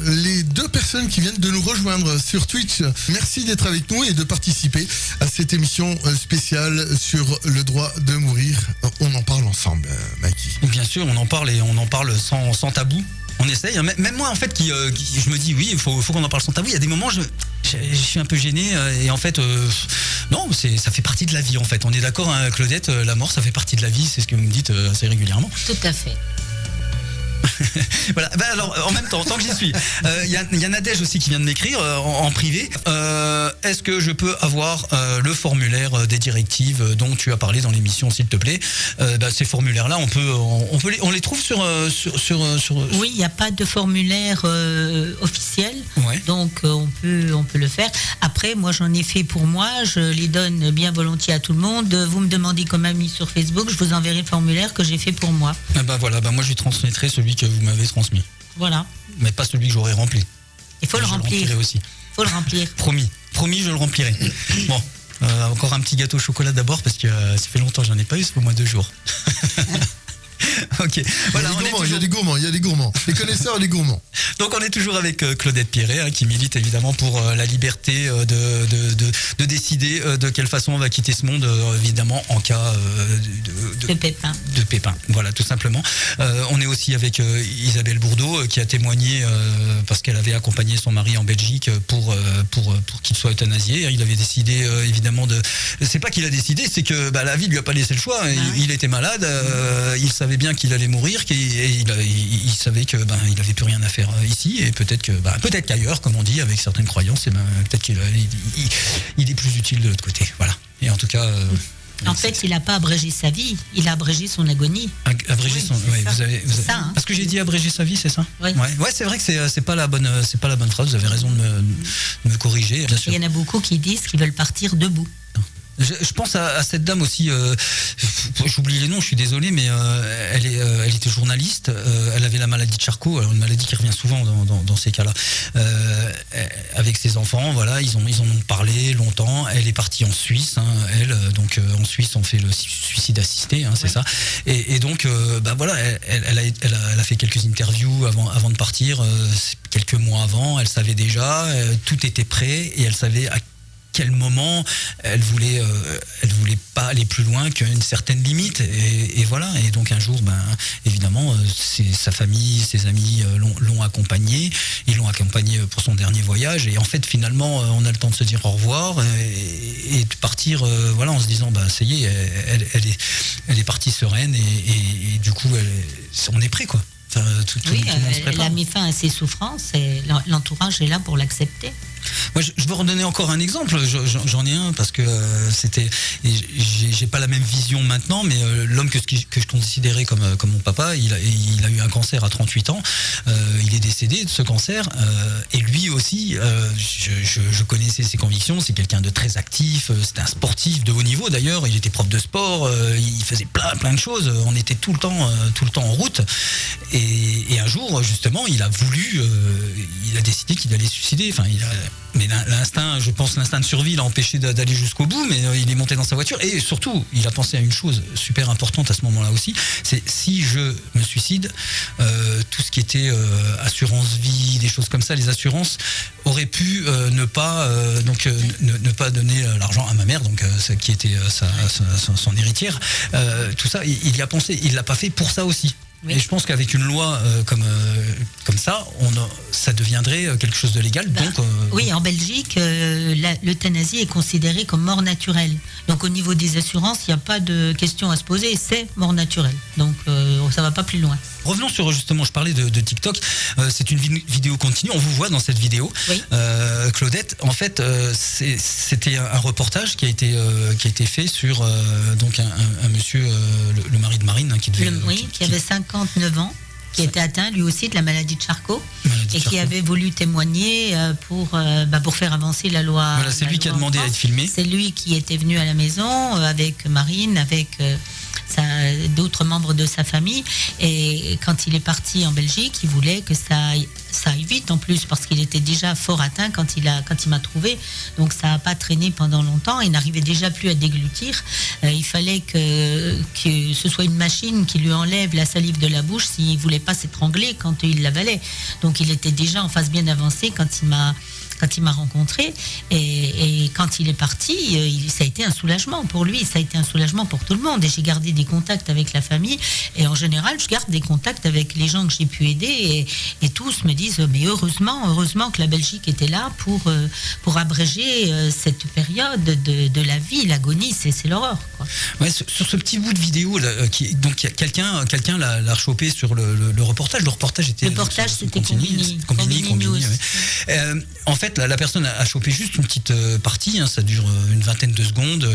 les deux personnes qui viennent de nous rejoindre sur Twitch. Merci d'être avec nous et de participer à cette émission spéciale sur le droit de mourir. On en parle ensemble, Mikey. Bien sûr, on en parle et on en parle sans tabou. On essaye. Même moi, en fait, je me dis oui, il faut qu'on en parle sans tabou. Il y a des moments, je suis un peu gêné et en fait, non, ça fait partie de la vie en fait. On est d'accord, Claudette, la mort, ça fait partie de la vie. C'est ce que vous me dites assez régulièrement. Tout à fait. Voilà. Alors, en même temps, tant que j'y suis, il y a Nadège aussi qui vient de m'écrire en privé. Est-ce que je peux avoir le formulaire des directives dont tu as parlé dans l'émission, s'il te plaît? Ces formulaires-là, on les trouve sur. Oui, il n'y a pas de formulaire officiel, ouais. Donc on peut le faire. Après, moi, j'en ai fait pour moi. Je les donne bien volontiers à tout le monde. Vous me demandez comme ami sur Facebook, je vous enverrai le formulaire que j'ai fait pour moi. Voilà. Moi, je lui transmettrai celui que vous m'avez transmis. Voilà. Mais pas celui que j'aurais rempli. Il faut le remplir. Aussi. Faut le remplir. Promis, je le remplirai. Bon, encore un petit gâteau au chocolat d'abord parce que ça fait longtemps que j'en ai pas eu, c'est au moins 2 jours. Ok. Voilà, il y a des gourmands. Les connaisseurs, les gourmands. Donc on est toujours avec Claudette Pierret qui milite évidemment pour la liberté de décider de quelle façon on va quitter ce monde, évidemment en cas de pépin. De pépin, voilà, tout simplement. On est aussi avec Isabelle Bourdeau qui a témoigné parce qu'elle avait accompagné son mari en Belgique pour qu'il soit euthanasié. Il avait décidé évidemment c'est pas qu'il a décidé, c'est que la vie lui a pas laissé le choix. Il était malade, il savait bien qu'il allait mourir, il savait que il avait plus rien à faire ici, et peut-être qu'ailleurs, comme on dit, avec certaines croyances, peut-être qu'il est plus utile de l'autre côté. Voilà. Et en tout cas. En fait, il n'a pas abrégé sa vie, il a abrégé son agonie. Abrégé son. Oui, vous avez ça, hein. Parce que j'ai dit abréger sa vie, c'est ça. Oui. Ouais, c'est vrai que c'est pas la bonne phrase. Vous avez raison de me corriger. Bien sûr. Il y en a beaucoup qui disent qu'ils veulent partir debout. Je pense à cette dame aussi, j'oublie les noms, je suis désolé, mais elle était journaliste, elle avait la maladie de Charcot, alors une maladie qui revient souvent dans ces cas-là. Avec ses enfants, voilà, ils en ont parlé longtemps. Elle est partie en Suisse, donc en Suisse on fait le suicide assisté, c'est ça. Et donc, voilà, elle a fait quelques interviews avant de partir, quelques mois avant. Elle savait déjà, tout était prêt et elle savait à quel moment elle voulait pas aller plus loin qu'une certaine limite et voilà. Et donc un jour, évidemment, sa famille, ses amis l'ont accompagné. Ils l'ont accompagné pour son dernier voyage et en fait finalement on a le temps de se dire au revoir et de partir en se disant ça y est, elle est partie sereine et du coup on est prêt quoi. Tout le monde se prépare. Elle a mis fin à ses souffrances et l'entourage est là pour l'accepter. Moi, je veux redonner encore un exemple. J'en ai un parce que j'ai pas la même vision maintenant, mais l'homme que je considérais comme mon papa, il a eu un cancer à 38 ans. Il est décédé de ce cancer et lui aussi. Je connaissais ses convictions. C'est quelqu'un de très actif. C'était un sportif de haut niveau d'ailleurs. Il était prof de sport. Il faisait plein de choses. On était tout le temps en route. Et un jour, justement, il a décidé qu'il allait se suicider. Mais l'instinct, je pense, l'instinct de survie l'a empêché d'aller jusqu'au bout, mais il est monté dans sa voiture et surtout, il a pensé à une chose super importante à ce moment-là aussi, c'est si je me suicide, tout ce qui était assurance vie, des choses comme ça, les assurances auraient pu ne pas donner l'argent à ma mère, donc qui était son héritière. Tout ça, il y a pensé, il l'a pas fait pour ça aussi. Oui. Et je pense qu'avec une loi comme ça, ça deviendrait quelque chose de légal. Oui, en Belgique, l'euthanasie est considérée comme mort naturelle. Donc au niveau des assurances, il n'y a pas de question à se poser, c'est mort naturelle. Donc ça ne va pas plus loin. Revenons sur, justement, je parlais de TikTok. C'est une vidéo continue, on vous voit dans cette vidéo. Oui. Claudette, en fait, c'était un reportage qui a été fait sur donc un monsieur, le mari de Marine, qui avait 59 ans, qui était atteint lui aussi de la maladie de Charcot qui avait voulu témoigner pour faire avancer la loi. Voilà, c'est lui qui a demandé à être filmé. C'est lui qui était venu à la maison avec Marine, avec d'autres membres de sa famille, et quand il est parti en Belgique, il voulait que ça aille vite en plus, parce qu'il était déjà fort atteint quand il m'a trouvé, donc ça n'a pas traîné pendant longtemps, il n'arrivait déjà plus à déglutir, il fallait que ce soit une machine qui lui enlève la salive de la bouche s'il ne voulait pas s'étrangler quand il l'avalait, donc il était déjà en phase bien avancée quand il m'a rencontré, et quand il est parti, ça a été un soulagement pour lui, ça a été un soulagement pour tout le monde, et j'ai gardé des contacts avec la famille, et en général je garde des contacts avec les gens que j'ai pu aider, et tous me disent mais heureusement que la Belgique était là pour abréger cette période de la vie, l'agonie, c'est l'horreur, quoi. Ouais, sur ce petit bout de vidéo là, quelqu'un l'a chopé sur le reportage. Le reportage c'était Combini News. Ouais. En fait, la personne a chopé juste une petite partie, ça dure une vingtaine de secondes.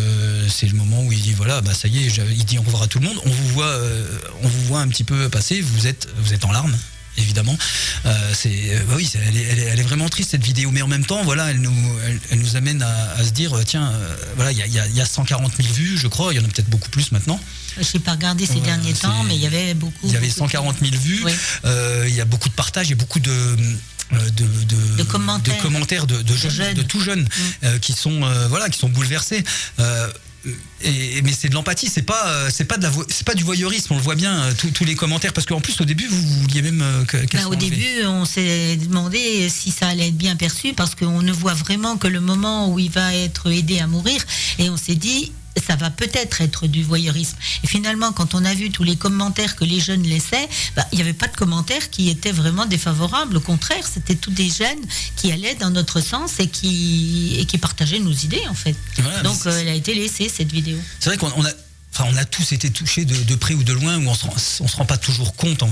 C'est le moment où il dit voilà, ça y est, il dit au revoir à tout le monde. On vous voit un petit peu passer. Vous êtes en larmes. Évidemment, elle est vraiment triste cette vidéo, mais en même temps, voilà, elle nous amène à se dire tiens, voilà, il y a 140 000 vues, je crois, il y en a peut-être beaucoup plus maintenant. Je n'ai pas regardé ces derniers temps, mais il y avait beaucoup. Il y avait 140 000 vues. Oui. Il y a beaucoup de partages et beaucoup de commentaires de jeunes, de tout jeunes, qui sont bouleversés. Mais c'est de l'empathie, c'est pas du voyeurisme, on le voit bien, tous les commentaires, parce qu'en plus au début vous vouliez même au début on s'est demandé si ça allait être bien perçu, parce qu'on ne voit vraiment que le moment où il va être aidé à mourir, et on s'est dit ça va peut-être être du voyeurisme. Et finalement, quand on a vu tous les commentaires que les jeunes laissaient, il n'y avait pas de commentaires qui étaient vraiment défavorables. Au contraire, c'était tous des jeunes qui allaient dans notre sens et qui partageaient nos idées, en fait. Voilà, donc, elle a été laissée, cette vidéo. C'est vrai qu'on a tous été touchés de près ou de loin, où on se rend pas toujours compte en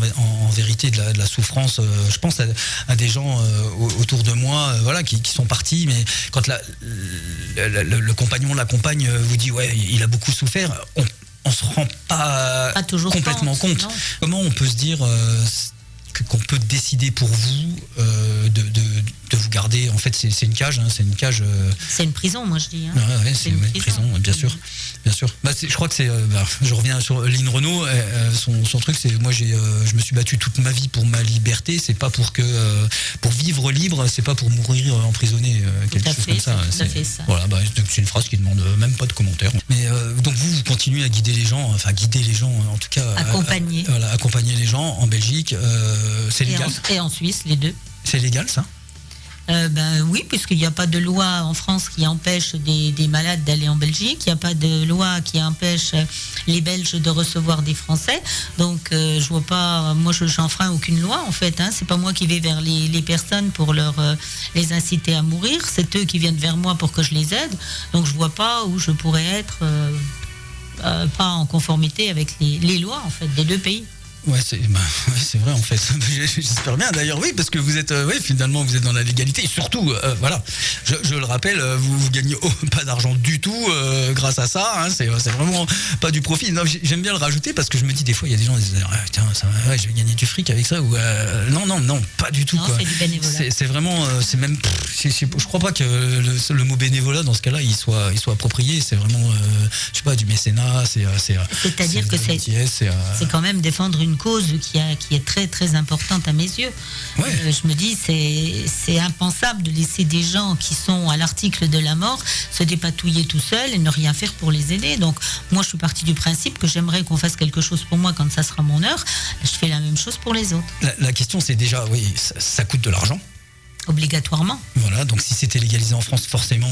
vérité de la souffrance. Je pense à des gens autour de moi, qui sont partis, mais quand le compagnon, la compagne vous dit ouais, il a beaucoup souffert, on se rend pas toujours complètement compte. Non. Comment on peut se dire qu'on peut décider pour vous de vous garder. En fait, c'est une cage, c'est une cage. C'est une prison, moi je dis. Ouais, c'est une prison, bien sûr. Je crois que c'est. Je reviens sur Lynn Renaud. Son truc, c'est moi je me suis battu toute ma vie pour ma liberté. C'est pas pour vivre libre. C'est pas pour mourir emprisonné, quelque chose comme ça. C'est ça. Voilà, c'est une phrase qui demande même pas de commentaire. Mais donc vous continuez à guider les gens, en tout cas. Accompagner. Accompagner les gens en Belgique. C'est légal. Et en Suisse, les deux. C'est légal, ça? Oui, puisqu'il n'y a pas de loi en France qui empêche des malades d'aller en Belgique. Il n'y a pas de loi qui empêche les Belges de recevoir des Français. Donc, je vois pas. Moi, j'enfreins aucune loi, en fait. C'est pas moi qui vais vers les personnes pour les inciter à mourir. C'est eux qui viennent vers moi pour que je les aide. Donc, je vois pas où je pourrais être pas en conformité avec les lois, en fait, des deux pays. Ouais, c'est vrai en fait. J'espère bien d'ailleurs, oui, parce que vous êtes, finalement, vous êtes dans la légalité. Et surtout, voilà, je le rappelle, vous gagnez pas d'argent du tout grâce à ça. C'est vraiment pas du profit. Non, j'aime bien le rajouter parce que je me dis des fois, il y a des gens qui disent, tiens, je vais gagner du fric avec ça. Ou non, pas du tout. Non, quoi. c'est du bénévolat. C'est vraiment, c'est même, je crois pas que le mot bénévolat dans ce cas-là, il soit approprié. C'est vraiment, je sais pas, du mécénat. C'est-à-dire que c'est quand même défendre une cause qui est très très importante à mes yeux. Ouais. Je me dis c'est impensable de laisser des gens qui sont à l'article de la mort se dépatouiller tout seuls et ne rien faire pour les aider. Donc moi je suis partie du principe que j'aimerais qu'on fasse quelque chose pour moi quand ça sera mon heure. Je fais la même chose pour les autres. La question c'est déjà, oui, ça coûte de l'argent. Obligatoirement. Voilà, donc si c'était légalisé en France, forcément,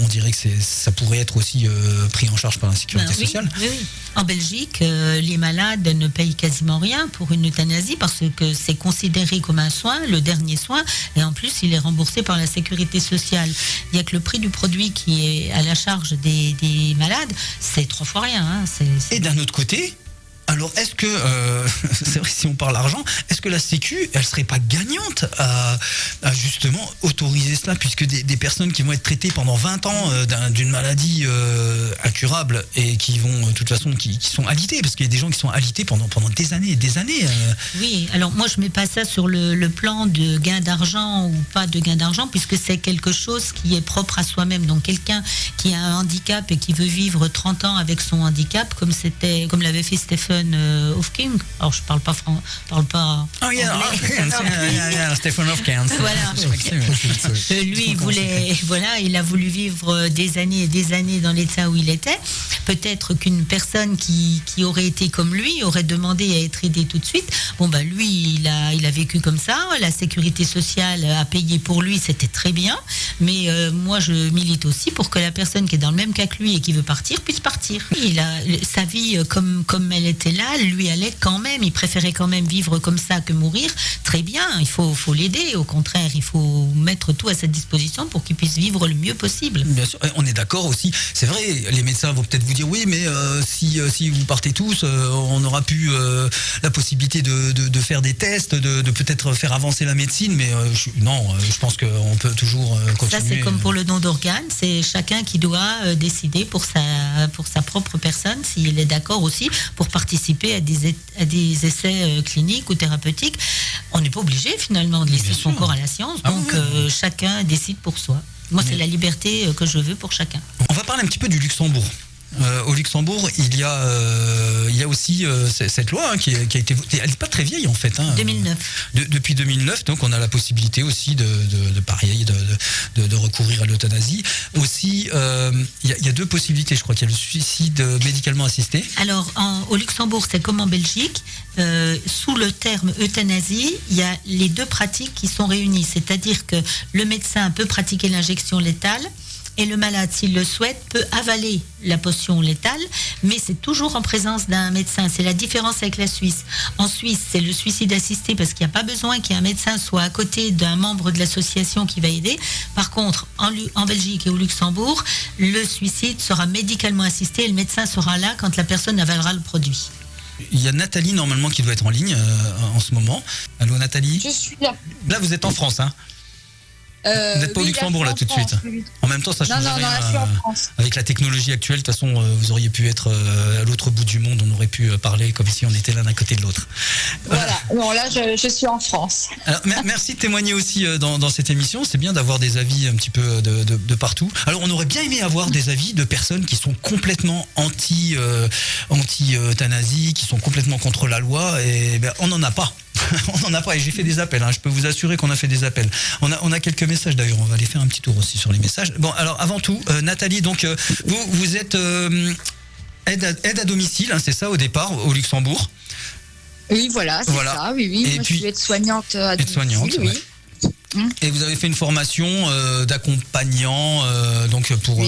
on dirait que ça pourrait être aussi pris en charge par la sécurité sociale. Oui. En Belgique, les malades ne payent quasiment rien pour une euthanasie parce que c'est considéré comme un soin, le dernier soin, et en plus, il est remboursé par la sécurité sociale. Il n'y a que le prix du produit qui est à la charge des malades, c'est 3 fois rien. Et d'un autre côté, alors est-ce que, c'est vrai si on parle argent, est-ce que la Sécu, elle serait pas gagnante à justement autoriser cela, puisque des personnes qui vont être traitées pendant 20 ans d'une maladie incurable et qui vont, de toute façon, qui sont alitées, parce qu'il y a des gens qui sont alités pendant des années et des années. Oui, alors moi je mets pas ça sur le plan de gain d'argent ou pas de gain d'argent, puisque c'est quelque chose qui est propre à soi-même. Donc quelqu'un qui a un handicap et qui veut vivre 30 ans avec son handicap, comme l'avait fait Stephen Hawking. Alors je parle pas Oh yeah, Stephen Hawking. Voilà. Lui il a voulu vivre des années et des années dans l'état où il était. Peut-être qu'une personne qui aurait été comme lui aurait demandé à être aidée tout de suite. Lui il a vécu comme ça. La sécurité sociale a payé pour lui, c'était très bien. Mais moi je milite aussi pour que la personne qui est dans le même cas que lui et qui veut partir puisse partir. Il a sa vie comme elle était là, lui allait quand même, il préférait quand même vivre comme ça que mourir. Très bien, il faut l'aider. Au contraire, il faut mettre tout à sa disposition pour qu'il puisse vivre le mieux possible. Bien sûr, on est d'accord aussi. C'est vrai, les médecins vont peut-être vous dire oui, mais si vous partez tous, on aura pu la possibilité de faire des tests, de peut-être faire avancer la médecine, mais je pense qu'on peut toujours continuer. Ça, c'est comme pour le don d'organes, c'est chacun qui doit décider pour sa propre personne, s'il est d'accord aussi, pour participer à des essais cliniques ou thérapeutiques. On n'est pas obligé finalement de laisser son corps à la science, donc chacun décide pour soi. Moi, c'est la liberté que je veux pour chacun. On va parler un petit peu du Luxembourg. Au Luxembourg, il y a aussi cette loi qui a été votée. Elle n'est pas très vieille en fait. 2009. Depuis 2009, donc on a la possibilité aussi de recourir à l'euthanasie. Aussi, il y a 2 possibilités. Je crois qu'il y a le suicide médicalement assisté. Alors, au Luxembourg, c'est comme en Belgique. Sous le terme euthanasie, il y a les 2 pratiques qui sont réunies. C'est-à-dire que le médecin peut pratiquer l'injection létale. Et le malade, s'il le souhaite, peut avaler la potion létale, mais c'est toujours en présence d'un médecin. C'est la différence avec la Suisse. En Suisse, c'est le suicide assisté parce qu'il n'y a pas besoin qu'un médecin soit à côté d'un membre de l'association qui va aider. Par contre, en Belgique et au Luxembourg, le suicide sera médicalement assisté et le médecin sera là quand la personne avalera le produit. Il y a Nathalie, normalement, qui doit être en ligne en ce moment. Allô, Nathalie ? Je suis là. Là, vous êtes en France, hein ? Vous n'êtes pas au Luxembourg là tout de suite. Oui. En même temps, ça change rien. Non, là, je suis en France. Avec la technologie actuelle, de toute façon, vous auriez pu être à l'autre bout du monde. On aurait pu parler comme si on était l'un à côté de l'autre. Voilà. Non, là, je suis en France. Alors, merci de témoigner aussi dans cette émission. C'est bien d'avoir des avis un petit peu de partout. Alors, on aurait bien aimé avoir des avis de personnes qui sont complètement anti-euthanasie, qui sont complètement contre la loi. Et on n'en a pas. On n'en a pas. Et j'ai fait des appels. Je peux vous assurer qu'on a fait des appels. On a quelques messages d'ailleurs. On va aller faire un petit tour aussi sur les messages. Bon, alors avant tout, Nathalie, donc vous êtes aide à domicile, c'est ça au départ au Luxembourg. Oui, voilà, c'est ça. Oui. Et moi, puis, je suis aide-soignante à domicile, oui. Et vous avez fait une formation d'accompagnant, donc pour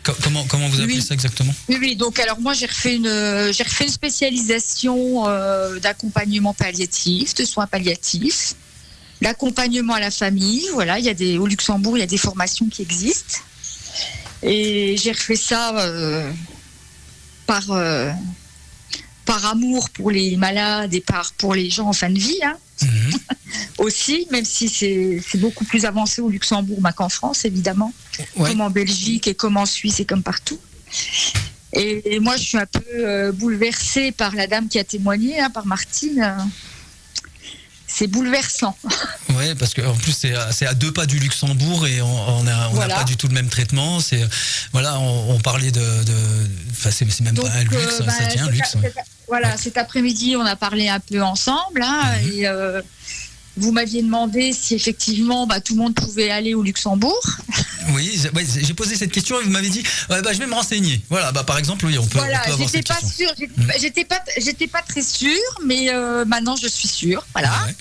comment vous appelez ça exactement? Oui. Donc alors moi j'ai refait une spécialisation d'accompagnement palliatif, de soins palliatifs, d'accompagnement à la famille. Voilà, au Luxembourg il y a des formations qui existent et j'ai refait ça par amour pour les malades et pour les gens en fin de vie, aussi, même si c'est beaucoup plus avancé au Luxembourg qu'en France, évidemment, comme en Belgique et comme en Suisse et comme partout. Et moi, je suis un peu bouleversée par la dame qui a témoigné, par Martine. C'est bouleversant. Oui, parce qu'en plus c'est à 2 pas du Luxembourg et on n'a pas du tout le même traitement. On parlait c'est même pas un luxe, ça tient un luxe. Cet après-midi on a parlé un peu ensemble et vous m'aviez demandé si effectivement tout le monde pouvait aller au Luxembourg. Oui, j'ai posé cette question et vous m'avez dit je vais me renseigner. Voilà, par exemple, oui, on peut avoir cette question. J'étais pas très sûre, mais maintenant je suis sûre. Voilà. Ouais.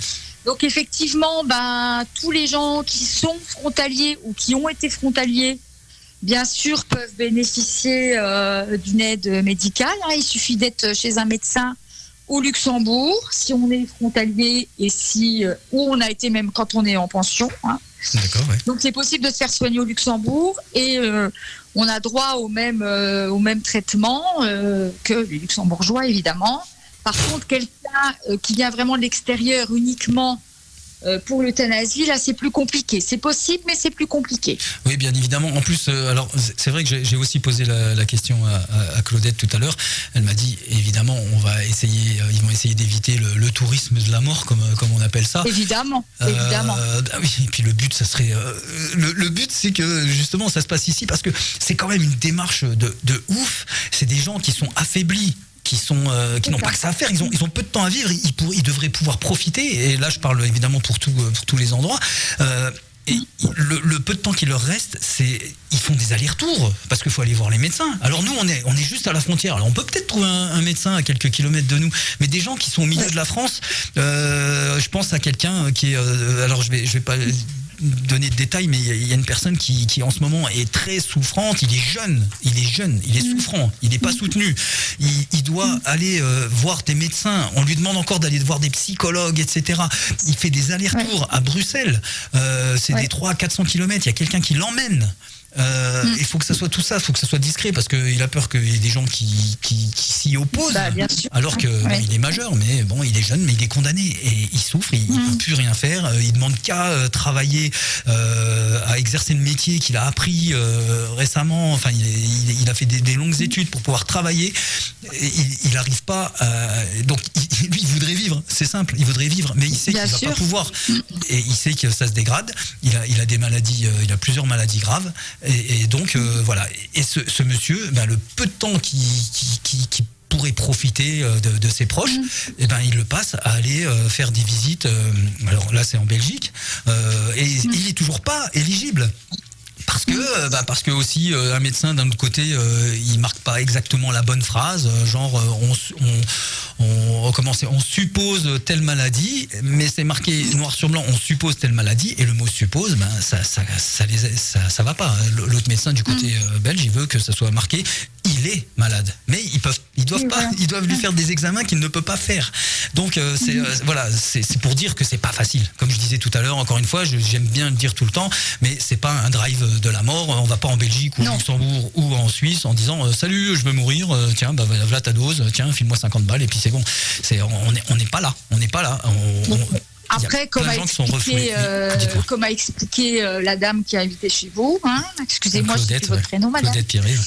Donc effectivement, tous les gens qui sont frontaliers ou qui ont été frontaliers, bien sûr, peuvent bénéficier d'une aide médicale. Il suffit d'être chez un médecin au Luxembourg, si on est frontalier et ou on a été même quand on est en pension. D'accord, ouais. Donc c'est possible de se faire soigner au Luxembourg et on a droit au même traitement que les Luxembourgeois, évidemment. Par contre, quelqu'un qui vient vraiment de l'extérieur uniquement pour l'euthanasie, là c'est plus compliqué. C'est possible, mais c'est plus compliqué. Oui, bien évidemment. En plus, alors c'est vrai que j'ai aussi posé la question à Claudette tout à l'heure. Elle m'a dit, évidemment, ils vont essayer d'éviter le tourisme de la mort, comme on appelle ça. Évidemment. Oui, et puis le but, ça serait, le but, c'est que justement, ça se passe ici, parce que c'est quand même une démarche de ouf. C'est des gens qui sont affaiblis, qui n'ont pas que ça à faire, ils ont peu de temps à vivre, ils devraient pouvoir profiter, et là je parle évidemment pour tous les endroits, et le peu de temps qui leur reste, ils font des allers-retours, parce qu'il faut aller voir les médecins. Alors nous on est juste à la frontière, alors on peut peut-être trouver un médecin à quelques kilomètres de nous, mais des gens qui sont au milieu de la France, je pense à quelqu'un qui est, alors je vais pas donner de détails, mais il y a une personne qui en ce moment est très souffrante. Il est jeune, il est souffrant, il n'est pas soutenu. Il doit aller voir des médecins. On lui demande encore d'aller voir des psychologues, etc. Il fait des allers-retours à Bruxelles. C'est des 300-400 km. Il y a quelqu'un qui l'emmène. Il faut que ça soit tout ça, il faut que ça soit discret, parce qu'il a peur qu'il y ait des gens qui s'y opposent, alors que il est majeur, mais bon, il est jeune, mais il est condamné et il souffre, il ne peut plus rien faire, il demande qu'à travailler, à exercer le métier qu'il a appris récemment. Enfin, il a fait des longues études pour pouvoir travailler, et il n'arrive pas donc lui il voudrait vivre, c'est simple, il voudrait vivre, mais il sait qu'il ne va pas pouvoir, et il sait que ça se dégrade, il a des maladies, il a plusieurs maladies graves. Et donc voilà. Et ce monsieur, le peu de temps qui pourrait profiter de ses proches, il le passe à aller faire des visites. Alors là, c'est en Belgique, et il est toujours pas éligible. Parce que aussi un médecin d'un autre côté, il marque pas exactement la bonne phrase, genre on suppose telle maladie, mais c'est marqué noir sur blanc, on suppose telle maladie, et le mot suppose, ça va pas. L'autre médecin du côté belge, il veut que ça soit marqué il est malade, mais ils doivent lui faire des examens qu'il ne peut pas faire. Donc c'est pour dire que c'est pas facile. Comme je disais tout à l'heure, encore une fois, j'aime bien le dire tout le temps, mais c'est pas un drive de la mort. On va pas en Belgique ou au Luxembourg ou en Suisse en disant salut, je veux mourir, tiens, voilà ta dose, tiens, file-moi 50 balles et puis c'est bon. On n'est pas là. Après, comme a expliqué la dame qui a invité chez vous, excusez-moi, je sais plus votre prénom, madame. Claudette Pierre-Yves.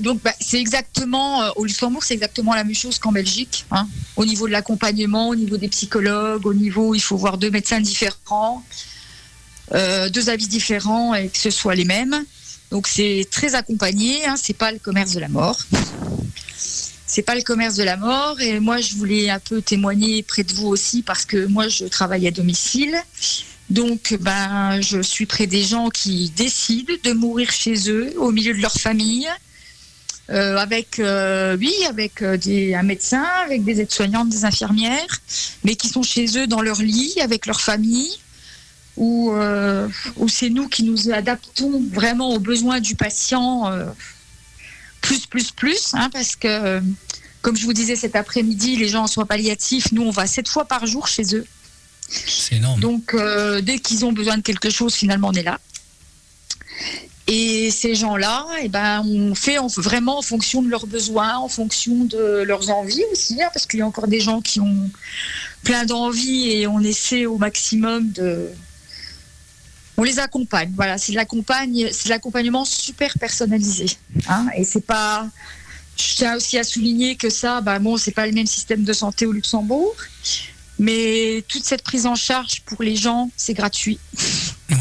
Donc, c'est exactement, au Luxembourg, c'est exactement la même chose qu'en Belgique, hein. Au niveau de l'accompagnement, au niveau des psychologues, au niveau, il faut voir 2 médecins différents, 2 avis différents et que ce soit les mêmes. Donc, c'est très accompagné, hein. C'est pas le commerce de la mort. C'est pas le commerce de la mort. Et moi, je voulais un peu témoigner près de vous aussi parce que moi, je travaille à domicile. Donc, je suis près des gens qui décident de mourir chez eux, au milieu de leur famille, avec un médecin, avec des aides-soignantes, des infirmières, mais qui sont chez eux dans leur lit, avec leur famille, où c'est nous qui nous adaptons vraiment aux besoins du patient, plus, hein, parce que, comme je vous disais cet après-midi, les gens en soins palliatifs, nous, on va 7 fois par jour chez eux. C'est énorme. Donc, dès qu'ils ont besoin de quelque chose, finalement, on est là. Et ces gens-là, on fait vraiment en fonction de leurs besoins, en fonction de leurs envies aussi, hein, parce qu'il y a encore des gens qui ont plein d'envies et on essaie au maximum on les accompagne. Voilà, c'est de l'accompagnement super personnalisé, hein, et c'est pas. Je tiens aussi à souligner que ça, c'est pas le même système de santé au Luxembourg. Mais toute cette prise en charge pour les gens, c'est gratuit. Ouais.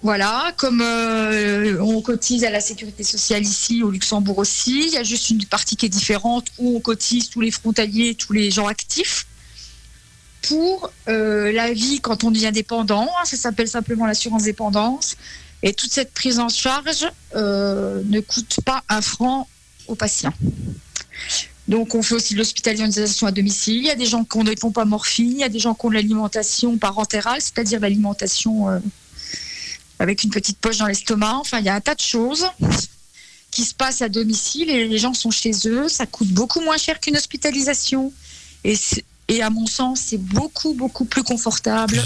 Voilà, comme on cotise à la sécurité sociale ici au Luxembourg aussi, il y a juste une partie qui est différente où on cotise tous les frontaliers, tous les gens actifs pour la vie quand on devient dépendant. Ça s'appelle simplement l'assurance dépendance. Et toute cette prise en charge ne coûte pas 1 franc aux patients. Donc, on fait aussi de l'hospitalisation à domicile. Il y a des gens qui ont des pompes à morphine, il y a des gens qui ont de l'alimentation parentérale, c'est-à-dire l'alimentation avec une petite poche dans l'estomac. Enfin, il y a un tas de choses qui se passent à domicile et les gens sont chez eux. Ça coûte beaucoup moins cher qu'une hospitalisation. Et à mon sens, c'est beaucoup, beaucoup plus confortable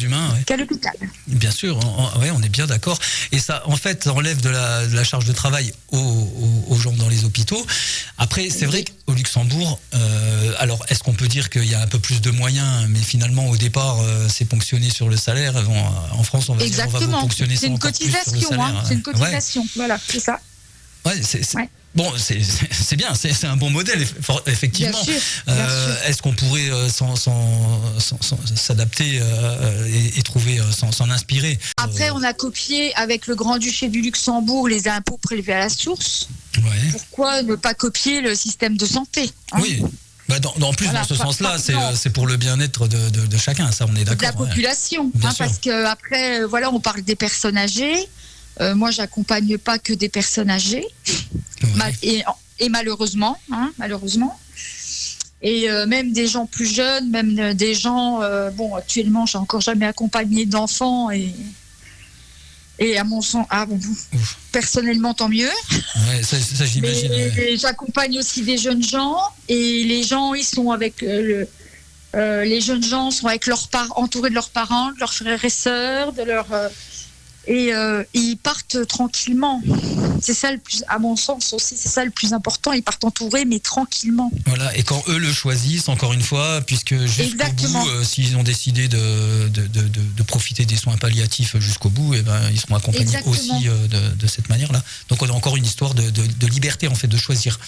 qu'à l'hôpital. Bien sûr, on est bien d'accord. Et ça, en fait, enlève de la charge de travail aux gens dans les hôpitaux. Après, c'est vrai qu'au Luxembourg, alors, est-ce qu'on peut dire qu'il y a un peu plus de moyens, mais finalement, au départ, c'est ponctionné sur le salaire. En France, on va dire, on va vous ponctionner ça encore plus sur le salaire. Hein, c'est une cotisation, voilà, c'est ça. Ouais, bon, c'est bien, c'est un bon modèle, effectivement. Bien sûr. Est-ce qu'on pourrait s'adapter et trouver, s'en inspirer? Après, on a copié avec le Grand-Duché du Luxembourg les impôts prélevés à la source. Ouais. Pourquoi ne pas copier le système de santé, hein? Oui. En plus, dans ce sens-là, c'est pour le bien-être de chacun, ça, on est d'accord. De la population, hein, parce qu'après, on parle des personnes âgées. Moi, j'accompagne pas que des personnes âgées, et malheureusement, et même des gens plus jeunes, même des gens. Actuellement, j'ai encore jamais accompagné d'enfants et à mon sens, personnellement, tant mieux. Ouais, ça j'imagine. Mais j'accompagne aussi des jeunes gens et les gens, ils sont avec les jeunes gens sont avec entourés de leurs parents, de leurs frères et sœurs, de leurs et ils partent tranquillement. C'est ça le plus, à mon sens aussi, c'est ça le plus important. Ils partent entourés, mais tranquillement. Voilà, et quand eux le choisissent, encore une fois, puisque jusqu'au bout, s'ils ont décidé de profiter des soins palliatifs jusqu'au bout, ils seront accompagnés aussi de cette manière-là. Donc on a encore une histoire de liberté, en fait, de choisir.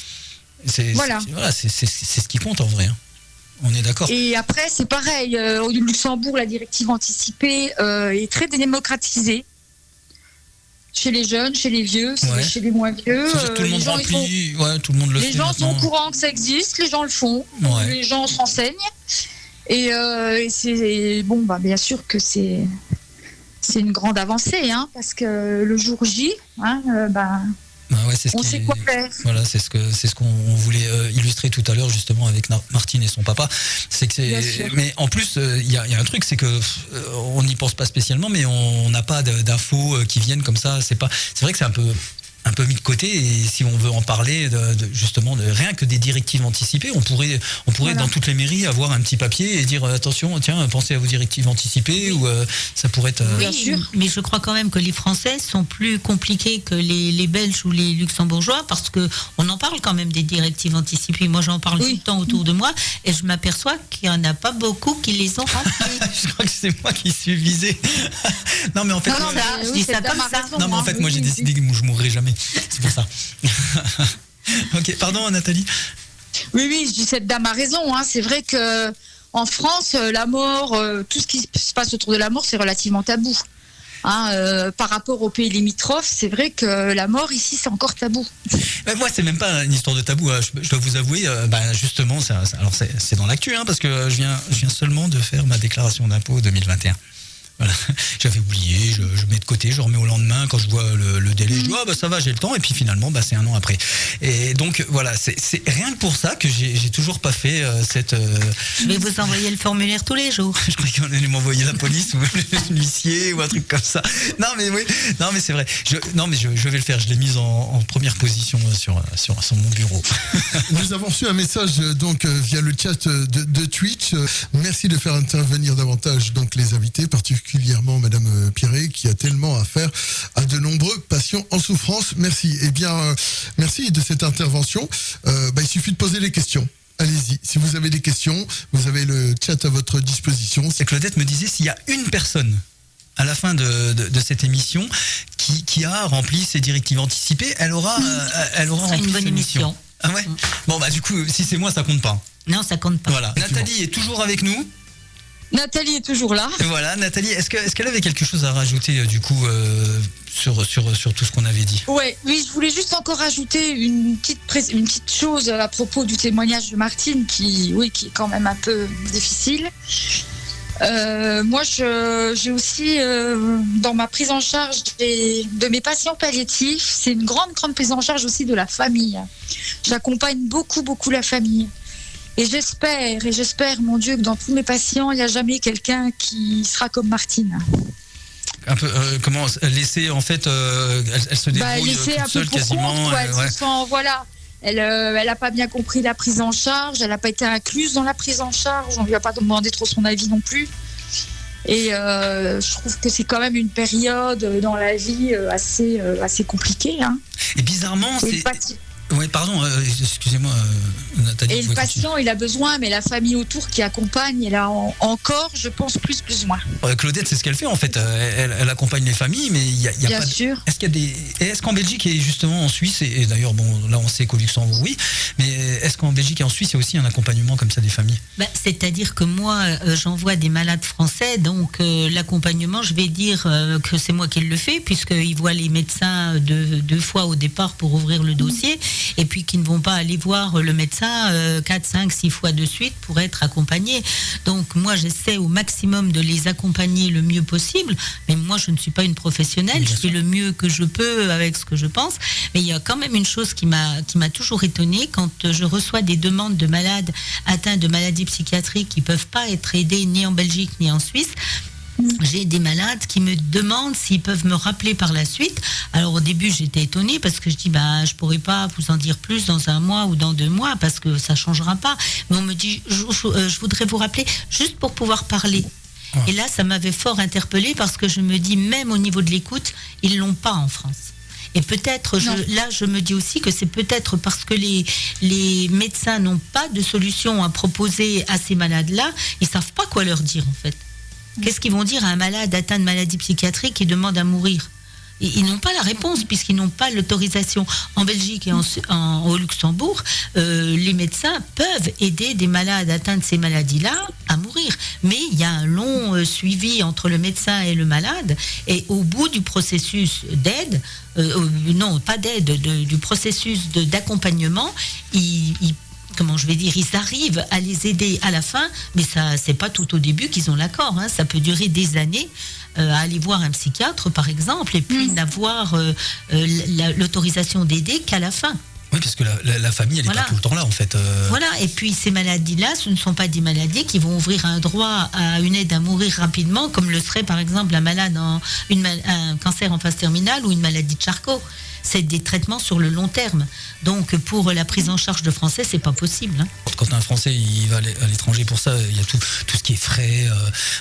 C'est ce qui compte en vrai. Hein. On est d'accord. Et après, c'est pareil. Au Luxembourg, la directive anticipée est très démocratisée. Chez les jeunes, chez les vieux, chez les moins vieux. Tout le monde remplit, tout le monde le fait. Les gens sont au courant que ça existe, les gens le font, les gens se renseignent. Et c'est bien sûr que c'est une grande avancée, hein, parce que le jour J, on sait quoi faire. Voilà, c'est ce qu'on voulait illustrer tout à l'heure justement avec Martine et son papa. Mais en plus, il y a un truc, c'est que on n'y pense pas spécialement, mais on n'a pas d'infos qui viennent comme ça. C'est vrai que c'est un peu mis de côté, et si on veut en parler justement de rien que des directives anticipées, on pourrait dans toutes les mairies avoir un petit papier et dire attention, tiens, pensez à vos directives anticipées, ou ça pourrait être bien sûr. Mais je crois quand même que les Français sont plus compliqués que les Belges ou les Luxembourgeois, parce que on en parle quand même des directives anticipées. Moi, j'en parle tout le temps autour de moi et je m'aperçois qu'il n'y en a pas beaucoup qui les ont remplies. Je crois que c'est moi qui suis visé. Non, mais en fait, je dis ça comme ça. Non, mais en fait, moi, j'ai décidé que je mourrai jamais. C'est pour ça. Ok, pardon Nathalie. Oui, je dis cette dame a raison. C'est vrai que en France, la mort, tout ce qui se passe autour de la mort, c'est relativement tabou. Par rapport aux pays limitrophes, c'est vrai que la mort ici, c'est encore tabou. Moi, c'est même pas une histoire de tabou. Je dois vous avouer, justement, alors c'est dans l'actu, parce que je viens seulement de faire ma déclaration d'impôt 2021. Voilà. J'avais oublié, je mets de côté, je remets au lendemain quand je vois le délai, je dis ça va, j'ai le temps, et puis finalement c'est un an après. Et donc voilà, c'est rien que pour ça que j'ai toujours pas fait cette. Je vais vous envoyer le formulaire tous les jours. Je croyais qu'on allait m'envoyer la police ou l'huissier ou un truc comme ça. Non mais c'est vrai. Je vais le faire. Je l'ai mise en première position sur mon bureau. Nous avons reçu un message donc via le chat de Twitch. Merci de faire intervenir davantage donc les invités, particulièrement Madame Pierret, qui a tellement à faire à de nombreux patients en souffrance. Merci. Eh bien, merci de cette intervention. Il suffit de poser les questions. Allez-y. Si vous avez des questions, vous avez le chat à votre disposition. Et Claudette me disait, s'il y a une personne à la fin de cette émission qui a rempli ses directives anticipées, elle aura rempli une bonne émission. Ah ouais. Bon du coup, si c'est moi, ça compte pas. Non, ça compte pas. Voilà. Nathalie est toujours avec nous. Nathalie est toujours là. Voilà, Nathalie, est-ce qu'elle avait quelque chose à rajouter du coup sur tout ce qu'on avait dit? Oui, je voulais juste encore ajouter une petite chose à propos du témoignage de Martine qui est quand même un peu difficile. Moi, j'ai aussi dans ma prise en charge de mes patients palliatifs, c'est une grande prise en charge aussi de la famille. J'accompagne beaucoup la famille. Et j'espère, mon Dieu, que dans tous mes patients, il n'y a jamais quelqu'un qui sera comme Martine. Un peu, comment laisser en fait, elle se débrouille toute seule quasiment. Elle se sent, voilà. Elle n'a pas bien compris la prise en charge, elle n'a pas été incluse dans la prise en charge, on lui a pas demandé trop son avis non plus. Et je trouve que c'est quand même une période dans la vie assez compliquée. Et bizarrement, Oui, pardon, excusez-moi, Nathalie. Et le patient, il a besoin, mais la famille autour qui accompagne, elle a encore, je pense, plus besoin. Claudette, c'est ce qu'elle fait en fait. Elle accompagne les familles, mais il y a bien pas. Sûr. Est-ce qu'en Belgique et justement en Suisse, et d'ailleurs, là on sait qu'au Luxembourg, oui, mais est-ce qu'en Belgique et en Suisse, il y a aussi un accompagnement comme ça des familles? C'est-à-dire que moi, j'envoie des malades français, donc l'accompagnement, je vais dire que c'est moi qui le fais, puisqu'ils voient les médecins deux fois au départ pour ouvrir le dossier. Et puis qui ne vont pas aller voir le médecin 4, 5, 6 fois de suite pour être accompagnés. Donc moi j'essaie au maximum de les accompagner le mieux possible, mais moi je ne suis pas une professionnelle, je fais le mieux que je peux avec ce que je pense, mais il y a quand même une chose qui m'a toujours étonnée quand je reçois des demandes de malades atteints de maladies psychiatriques qui ne peuvent pas être aidés ni en Belgique ni en Suisse. J'ai des malades qui me demandent s'ils peuvent me rappeler par la suite. Alors au début j'étais étonnée parce que je dis je pourrais pas vous en dire plus dans 1 mois ou dans 2 mois parce que ça changera pas. Mais on me dit je voudrais vous rappeler juste pour pouvoir parler. Ouais. Et là ça m'avait fort interpellée parce que je me dis même au niveau de l'écoute ils l'ont pas en France. Et peut-être, je me dis aussi que c'est peut-être parce que les médecins n'ont pas de solution à proposer à ces malades-là, ils savent pas quoi leur dire en fait. Qu'est-ce qu'ils vont dire à un malade atteint de maladie psychiatrique qui demande à mourir? Ils n'ont pas la réponse puisqu'ils n'ont pas l'autorisation. En Belgique et au Luxembourg, les médecins peuvent aider des malades atteints de ces maladies-là à mourir. Mais il y a un long suivi entre le médecin et le malade. Et au bout du processus d'aide, du processus d'accompagnement, ils arrivent à les aider à la fin, mais ça, c'est pas tout au début qu'ils ont l'accord. Ça peut durer des années à aller voir un psychiatre, par exemple, et puis n'avoir l'autorisation d'aider qu'à la fin. Oui, parce que la famille, elle n'est pas tout le temps là, en fait. Voilà, et puis ces maladies-là, ce ne sont pas des maladies qui vont ouvrir un droit à une aide à mourir rapidement, comme le serait, par exemple, un cancer en phase terminale ou une maladie de Charcot. C'est des traitements sur le long terme. Donc, pour la prise en charge de Français, c'est pas possible. Quand un Français il va à l'étranger pour ça, il y a tout ce qui est frais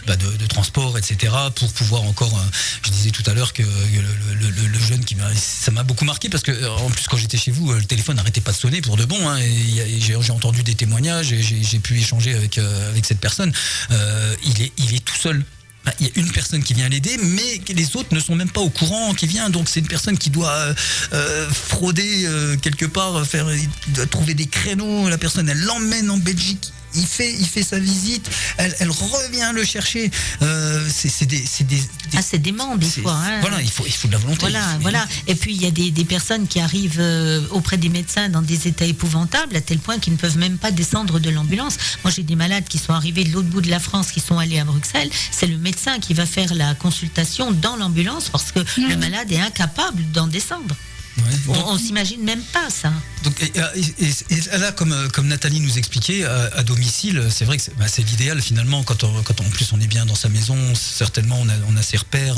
de transport, etc. Pour pouvoir encore. Je disais tout à l'heure que le jeune ça m'a beaucoup marqué parce que en plus quand j'étais chez vous, le téléphone n'arrêtait pas de sonner pour de bon. Et j'ai entendu des témoignages et j'ai pu échanger avec cette personne. Il est tout seul. Il y a une personne qui vient l'aider, mais les autres ne sont même pas au courant qui vient. Donc c'est une personne qui doit frauder quelque part, il doit trouver des créneaux. La personne, elle l'emmène en Belgique. Il fait sa visite, elle revient le chercher. C'est dément des fois. Hein. Voilà, il faut de la volonté. Voilà. Et puis il y a des personnes qui arrivent auprès des médecins dans des états épouvantables, à tel point qu'ils ne peuvent même pas descendre de l'ambulance. Moi, j'ai des malades qui sont arrivés de l'autre bout de la France, qui sont allés à Bruxelles. C'est le médecin qui va faire la consultation dans l'ambulance parce que le malade est incapable d'en descendre. Ouais, on s'imagine même pas ça. Donc, et là, comme Nathalie nous expliquait, à domicile, c'est vrai que c'est l'idéal finalement. Quand en plus on est bien dans sa maison, certainement on a ses repères,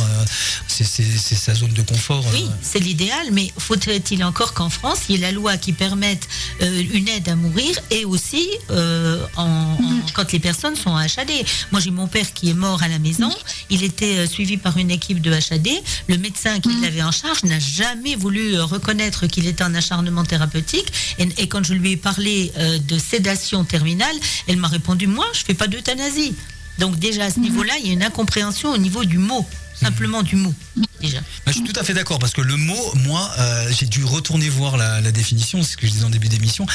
c'est sa zone de confort. Oui, c'est l'idéal, mais faudrait-il encore qu'en France, il y ait la loi qui permette une aide à mourir et aussi quand les personnes sont en HAD. Moi, j'ai mon père qui est mort à la maison. Il était suivi par une équipe de HAD. Le médecin qui l'avait en charge n'a jamais voulu reconnaître qu'il était en acharnement thérapeutique et quand je lui ai parlé de sédation terminale, elle m'a répondu: moi je fais pas d'euthanasie. Donc déjà à ce niveau-là, il y a une incompréhension au niveau du mot, simplement du mot déjà. Je suis tout à fait d'accord parce que le mot, moi, j'ai dû retourner voir la définition, c'est ce que je disais en début d'émission.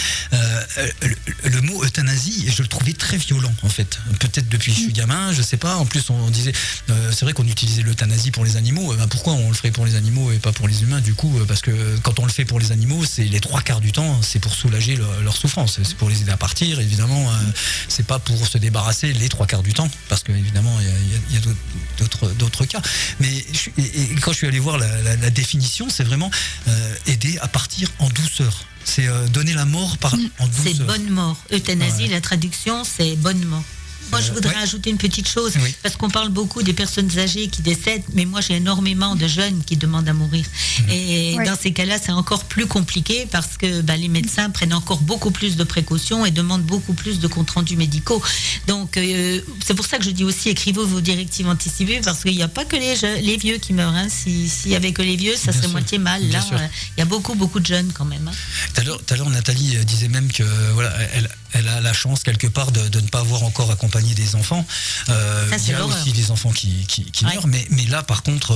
Le mot euthanasie, je le trouvais très violent en fait. Peut-être depuis que je suis gamin, je sais pas. En plus, on disait, c'est vrai qu'on utilisait l'euthanasie pour les animaux. Pourquoi on le ferait pour les animaux et pas pour les humains du coup? Parce que quand on le fait pour les animaux, c'est les 3/4 du temps, c'est pour soulager leur souffrance, c'est pour les aider à partir. Évidemment, c'est pas pour se débarrasser les 3/4 du temps, parce que évidemment, il y a d'autres cas. Mais quand je suis allé voir la définition, c'est vraiment aider à partir en douceur. C'est donner la mort en douceur. C'est bonne mort. Euthanasie, la traduction, c'est bonne mort. Moi, je voudrais ajouter une petite chose, parce qu'on parle beaucoup des personnes âgées qui décèdent, mais moi, j'ai énormément de jeunes qui demandent à mourir. Et dans ces cas-là, c'est encore plus compliqué parce que les médecins prennent encore beaucoup plus de précautions et demandent beaucoup plus de comptes rendus médicaux. Donc, c'est pour ça que je dis aussi, écrivez vos directives anticipées, parce qu'il n'y a pas que les vieux qui meurent. Hein. S'il n'y avait que les vieux, ça serait moitié mal. Là, il y a beaucoup de jeunes quand même. Hein. Tout à l'heure, Nathalie disait même que elle a la chance quelque part de ne pas avoir encore accompagné des enfants. Il y a aussi des enfants qui meurent, mais là par contre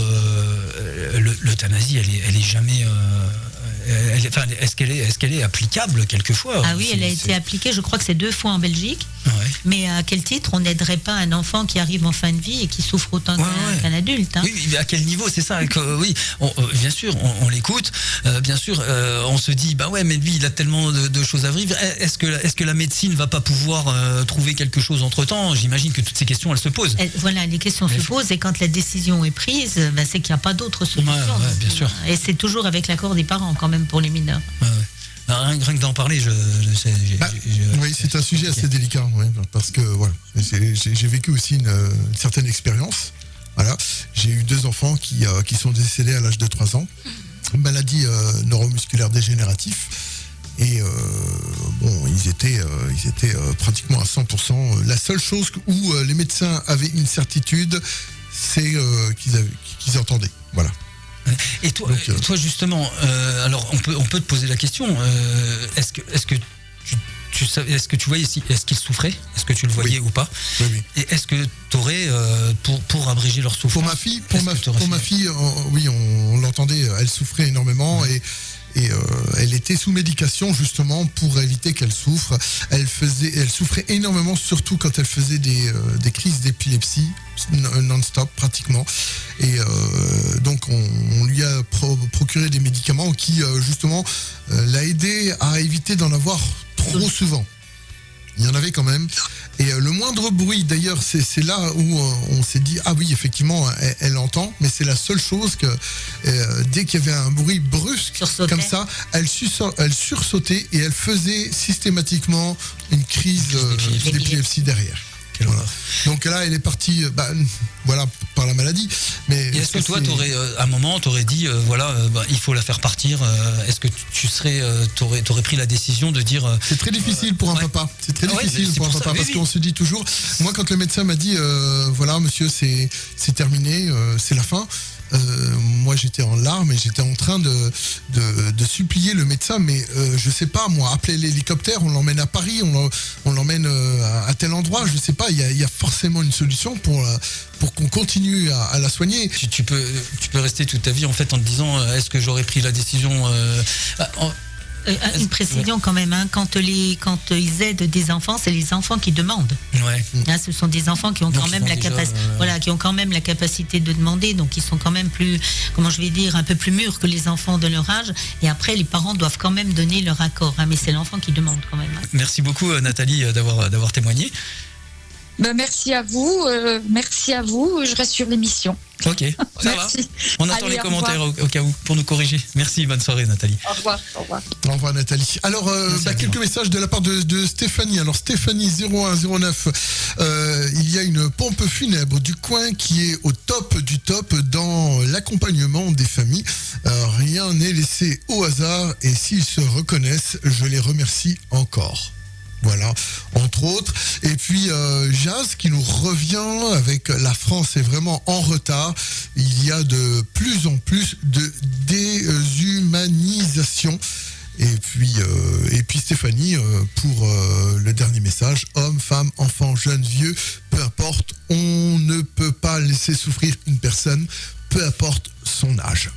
l'euthanasie elle est jamais est-ce qu'elle est applicable quelquefois? Ah oui, elle a été appliquée, je crois que c'est 2 fois en Belgique. Mais à quel titre on n'aiderait pas un enfant qui arrive en fin de vie et qui souffre autant qu'un adulte, hein? Oui, mais à quel niveau? C'est ça oui, bien sûr, on l'écoute, bien sûr, on se dit mais lui il a tellement de choses à vivre. Est-ce que la médecine va pas pouvoir trouver quelque chose entre temps? J'imagine que toutes ces questions elles se posent. Les questions se posent, et quand la décision est prise, c'est qu'il n'y a pas d'autre solution. Bien sûr. Et c'est toujours avec l'accord des parents quand même pour les mineurs. Rien que d'en parler, oui, c'est un sujet assez délicat, parce que j'ai vécu aussi une certaine expérience. Voilà, j'ai eu 2 enfants qui sont décédés à l'âge de 3 ans, maladie neuromusculaire dégénérative, et ils étaient pratiquement à 100%. La seule chose où les médecins avaient une certitude, c'est qu'ils entendaient. Voilà. Et toi, justement, alors on peut te poser la question. Est-ce que tu voyais est-ce qu'ils souffraient? Est-ce que tu le voyais ou pas? Oui. Et est-ce que tu aurais pour abréger leur souffrance? Pour ma fille, oui, on l'entendait. Elle souffrait énormément et elle était sous médication justement pour éviter qu'elle souffre. Elle souffrait énormément, surtout quand elle faisait des crises d'épilepsie non-stop pratiquement. Et donc on lui a procuré des médicaments qui justement l'a aidé à éviter d'en avoir trop souvent. Il y en avait quand même. Et le moindre bruit, d'ailleurs, c'est là où on s'est dit, ah oui, effectivement, elle entend, mais c'est la seule chose que dès qu'il y avait un bruit brusque, comme ça, elle sursautait et elle faisait systématiquement une crise d'épilepsie derrière. Voilà. Donc là, elle est partie par la maladie. Mais est-ce que toi, à un moment, t'aurais dit, il faut la faire partir? Est-ce que t'aurais pris la décision de dire... C'est très difficile pour un papa. C'est très difficile pour un papa, parce qu'on se dit toujours... Moi, quand le médecin m'a dit, monsieur, c'est terminé, c'est la fin, moi j'étais en larmes et j'étais en train de supplier le médecin, mais je sais pas moi, appeler l'hélicoptère, on l'emmène à Paris, on l'emmène à tel endroit, je sais pas, il y a forcément une solution pour qu'on continue à la soigner. Tu peux rester toute ta vie en fait en te disant est-ce que j'aurais pris la décision Une précision quand même, hein. Quand ils aident des enfants, c'est les enfants qui demandent. Ouais. Hein, ce sont des enfants qui ont quand même qui ont quand même la capacité de demander, donc ils sont quand même plus, comment je vais dire, un peu plus mûrs que les enfants de leur âge. Et après, les parents doivent quand même donner leur accord, hein, mais c'est l'enfant qui demande quand même. Hein. Merci beaucoup Nathalie d'avoir témoigné. Merci à vous, je reste sur l'émission. Ok, ça va. On attend les commentaires au cas où pour nous corriger. Merci, bonne soirée Nathalie. Au revoir. Au revoir Nathalie. Alors, quelques messages de la part de Stéphanie. Alors Stéphanie 0109, il y a une pompe funèbre du coin qui est au top du top dans l'accompagnement des familles. Rien n'est laissé au hasard et s'ils se reconnaissent, je les remercie encore. Voilà, entre autres. Et puis Jazz qui nous revient avec la France est vraiment en retard. Il y a de plus en plus de déshumanisation. Et puis Stéphanie pour le dernier message, hommes, femmes, enfants, jeunes, vieux, peu importe, on ne peut pas laisser souffrir une personne, peu importe son âge.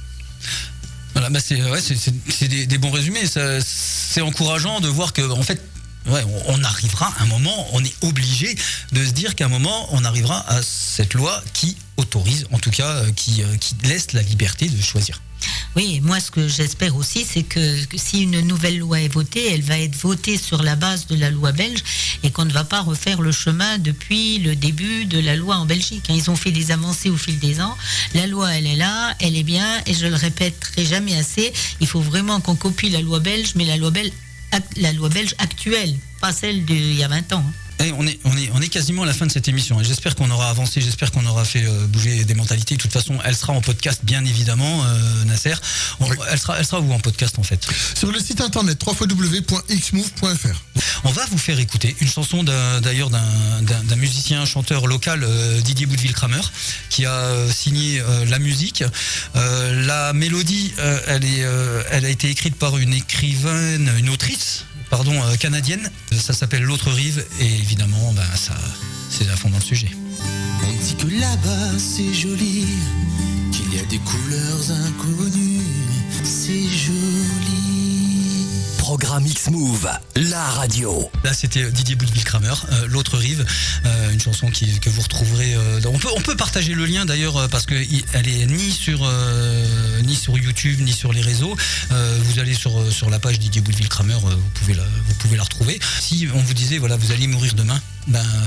Voilà, c'est des bons résumés. C'est encourageant de voir que en fait. Ouais, on arrivera à un moment, on est obligé de se dire qu'à un moment, on arrivera à cette loi qui autorise, en tout cas, qui laisse la liberté de choisir. Oui, moi ce que j'espère aussi, c'est que si une nouvelle loi est votée, elle va être votée sur la base de la loi belge et qu'on ne va pas refaire le chemin depuis le début de la loi en Belgique. Ils ont fait des avancées au fil des ans. La loi, elle est là, elle est bien, et je le répéterai jamais assez, il faut vraiment qu'on copie la loi belge, mais la loi belge actuelle, pas celle d'il y a 20 ans. Et on est quasiment à la fin de cette émission. J'espère qu'on aura avancé, j'espère qu'on aura fait bouger des mentalités. De toute façon, elle sera en podcast, bien évidemment, Nasser. Elle sera où en podcast, en fait ? Sur le site internet www.xmove.fr. On va vous faire écouter une chanson d'un musicien, chanteur local, Didier Boudeville-Kramer, qui a signé la musique. La mélodie, elle a été écrite par une écrivaine, une autrice, canadienne. Ça s'appelle L'autre rive et évidemment ça c'est à fond dans le sujet. On dit que là-bas c'est joli, qu'il y a des couleurs inconnues, c'est joli. Programme X-Move, la radio. Là c'était Didier Boudeville-Kramer, L'autre rive, une chanson que vous retrouverez. On peut partager le lien d'ailleurs parce que elle est ni sur YouTube ni sur les réseaux. Vous allez sur la page Didier Boudeville-Kramer, vous pouvez la retrouver. Si on vous disait voilà vous allez mourir demain,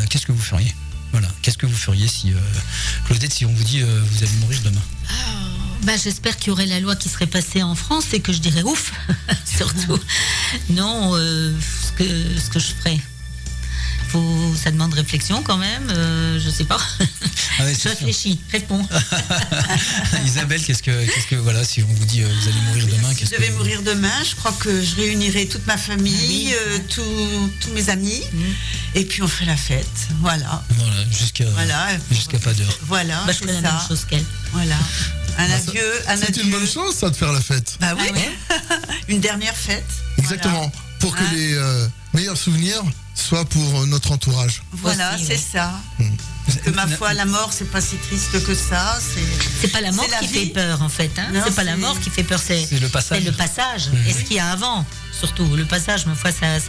qu'est-ce que vous feriez ? Voilà, qu'est-ce que vous feriez si Claudette, si on vous dit vous allez mourir demain ? J'espère qu'il y aurait la loi qui serait passée en France et que je dirais ouf, surtout. Non, ce que je ferais. Ça demande réflexion quand même, je sais pas. Je réfléchis, réponds. Isabelle, qu'est-ce que voilà, si on vous dit vous allez mourir demain, si je devais mourir demain, je crois que je réunirais toute ma famille, tous mes amis, et puis on fait la fête, voilà. Voilà, jusqu'à pas d'heure. Voilà, je ferais la même chose qu'elle. Voilà. Un adieu. C'est une bonne chose, ça, de faire la fête. Bah oui, une dernière fête. Exactement. Voilà. Pour que les meilleurs souvenirs soient pour notre entourage. Voilà, c'est ça. Que ma foi, la mort, c'est pas si triste que ça. C'est pas la mort qui fait peur, en fait. Hein. C'est pas la mort qui fait peur, c'est le passage. C'est le passage. Et ce qu'il y a avant, surtout. Le passage, ma foi, ça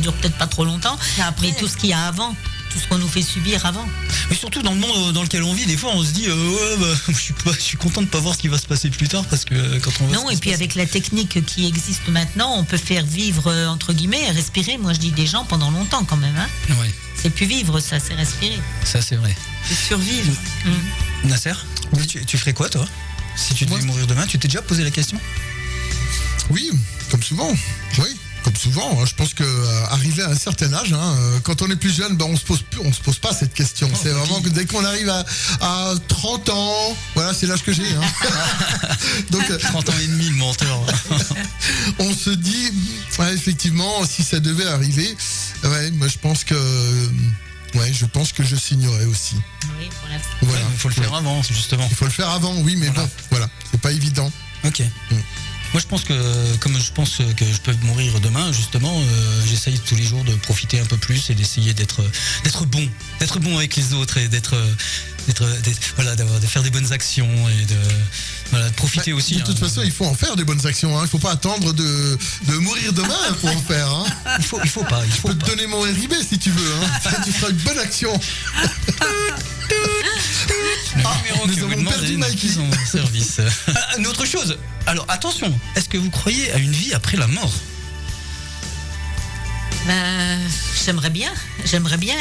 dure peut-être pas trop longtemps. Mais tout ce qu'il y a avant. Tout ce qu'on nous fait subir avant. Mais surtout dans le monde dans lequel on vit, des fois on se dit je suis content de pas voir ce qui va se passer plus tard parce que quand on va. Non, et puis avec la technique qui existe maintenant, on peut faire vivre entre guillemets, respirer. Moi je dis des gens pendant longtemps quand même. Hein. Ouais. C'est plus vivre, ça, c'est respirer. Ça c'est vrai. C'est survivre. Nasser, tu ferais quoi toi si tu devais mourir demain ? Tu t'es déjà posé la question ? Oui, comme souvent. Oui. Comme souvent, je pense que arrivé à un certain âge, quand on est plus jeune, on se pose pas cette question. C'est vraiment que dès qu'on arrive à 30 ans, voilà, c'est l'âge que j'ai. Donc 30 ans et demi, le menteur. On se dit, effectivement, si ça devait arriver, moi je pense que Ouais, je pense que je signerai aussi. Oui, pour la... Voilà. Il faut le faire avant, justement. Il faut le faire avant, oui, mais Voilà. bon, voilà, c'est pas évident. Ok. Moi, je pense que, comme je pense que je peux mourir demain, justement, j'essaye tous les jours de profiter un peu plus et d'essayer d'être bon avec les autres et de faire des bonnes actions et de profiter aussi. De toute façon, il faut en faire des bonnes actions. Il faut pas attendre de mourir demain pour en faire. Il faut pas. Je peux te donner mon RIB si tu veux. Tu feras une bonne action. Numéro nous que vous avons demandez perdu n'est Mikey. plus en service. Une autre chose. Alors attention, est-ce que vous croyez à une vie après la mort? J'aimerais bien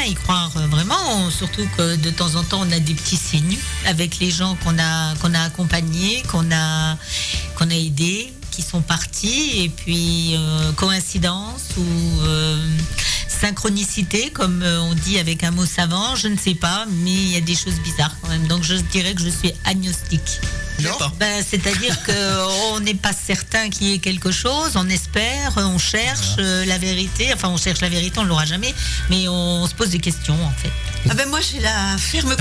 y croire vraiment, surtout que de temps en temps on a des petits signes avec les gens qu'on a accompagnés, qu'on a aidés, qui sont partis, et puis coïncidence ou synchronicité, comme on dit avec un mot savant, je ne sais pas, mais il y a des choses bizarres quand même. Donc je dirais que je suis agnostique. C'est-à-dire qu'on n'est pas certain qu'il y ait quelque chose, on espère, on cherche la vérité, enfin on cherche la vérité, on ne l'aura jamais, mais on se pose des questions en fait. Moi j'ai la ferme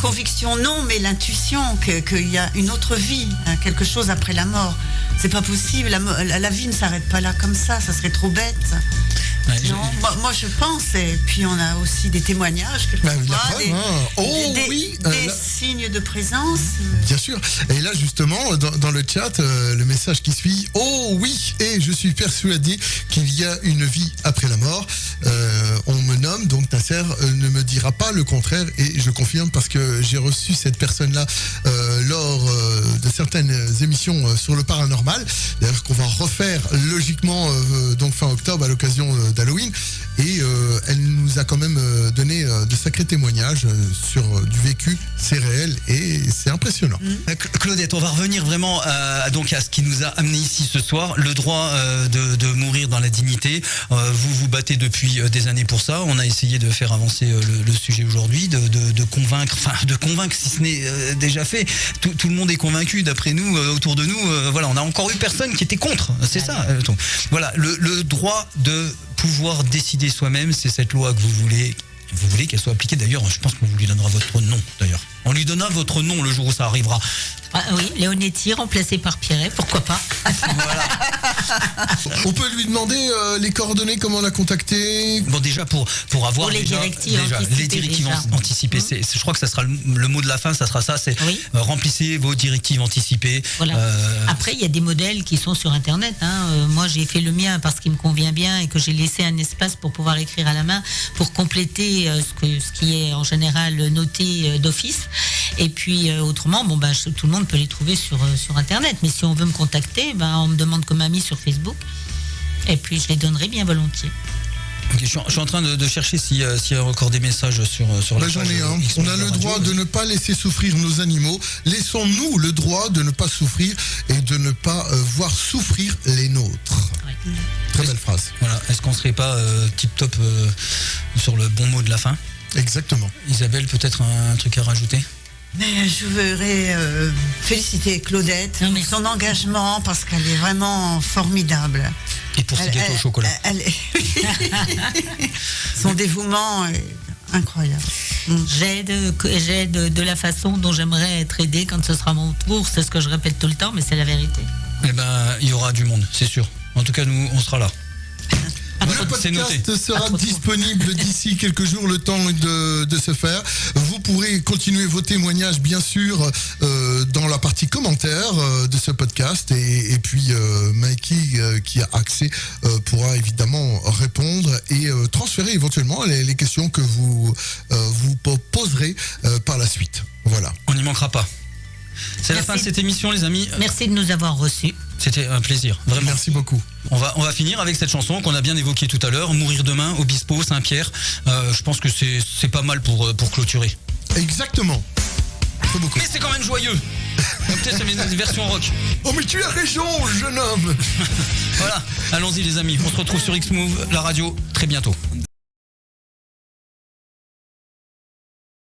conviction, non, mais l'intuition qu'il y a une autre vie, quelque chose après la mort. C'est pas possible, la vie ne s'arrête pas là comme ça serait trop bête. Ouais, non, moi je pense, et puis on a aussi des témoignages, des signes de présence. Bien sûr. Et là justement, dans le chat, le message qui suit, oh oui, et je suis persuadé qu'il y a une vie après la mort. On me nomme, donc Nasser ne me dira pas le contraire, et je confirme parce que j'ai reçu cette personne-là lors de certaines émissions sur le paranormal. D'ailleurs qu'on va refaire logiquement donc fin octobre à l'occasion d'Halloween, et elle nous a quand même donné de sacrés témoignages sur du vécu, c'est réel et c'est impressionnant. Claudette, on va revenir vraiment donc à ce qui nous a amené ici ce soir, le droit de mourir dans la dignité. Vous vous battez depuis des années pour ça. On a essayé de faire avancer le sujet aujourd'hui, de convaincre si ce n'est déjà fait. Tout le monde est convaincu d'après nous, autour de nous. Voilà, on a encore eu personne qui était contre. C'est ça. Donc, voilà, le droit de pouvoir décider soi-même, c'est cette loi que vous voulez qu'elle soit appliquée. D'ailleurs, je pense qu'on lui donnera votre nom, d'ailleurs. On lui donnera votre nom le jour où ça arrivera. Oui, Léonetti, remplacé par Pierret, pourquoi pas. Voilà. On peut lui demander les coordonnées, comment la contacter. Bon, déjà pour avoir les directives anticipées. Je crois que ça sera le mot de la fin, ça sera ça, c'est remplissez vos directives anticipées. Voilà. Après, il y a des modèles qui sont sur Internet. Moi, j'ai fait le mien parce qu'il me convient bien et que j'ai laissé un espace pour pouvoir écrire à la main, pour compléter ce qui est en général noté d'office. Et puis autrement, tout le monde peut les trouver sur Internet. Mais si on veut me contacter, on me demande comme ami sur Facebook. Et puis je les donnerai bien volontiers. Okay, je suis en train de chercher s'il y a encore des messages sur la j'en page. ai un. On a le droit de ne pas laisser souffrir nos animaux. Laissons-nous le droit de ne pas souffrir et de ne pas voir souffrir les nôtres. Ouais. Très belle phrase. Voilà. Est-ce qu'on serait pas tip-top sur le bon mot de la fin? Exactement. Isabelle, peut-être un truc à rajouter? Mais je voudrais féliciter Claudette pour son engagement, parce qu'elle est vraiment formidable. Et pour ses gâteaux au chocolat. Son dévouement est incroyable. J'aide de la façon dont j'aimerais être aidée quand ce sera mon tour. C'est ce que je répète tout le temps, mais c'est la vérité. Il y aura du monde, c'est sûr. En tout cas, nous, on sera là. Le podcast sera disponible d'ici quelques jours, le temps de se faire. Vous pourrez continuer vos témoignages, bien sûr, dans la partie commentaires de ce podcast. Et puis, Mikey, qui a accès, pourra évidemment répondre et transférer éventuellement les questions que vous poserez par la suite. Voilà. On n'y manquera pas. C'est la fin de cette émission, les amis. Merci de nous avoir reçus. C'était un plaisir, vraiment. Merci beaucoup. On va finir avec cette chanson qu'on a bien évoquée tout à l'heure, Mourir demain, Obispo, Saint-Pierre. Je pense que c'est pas mal pour clôturer. Exactement. Mais c'est quand même joyeux. Peut-être c'est une version rock. Oh mais tu as raison, jeune homme. Voilà, allons-y les amis. On se retrouve sur X-Move, la radio, très bientôt.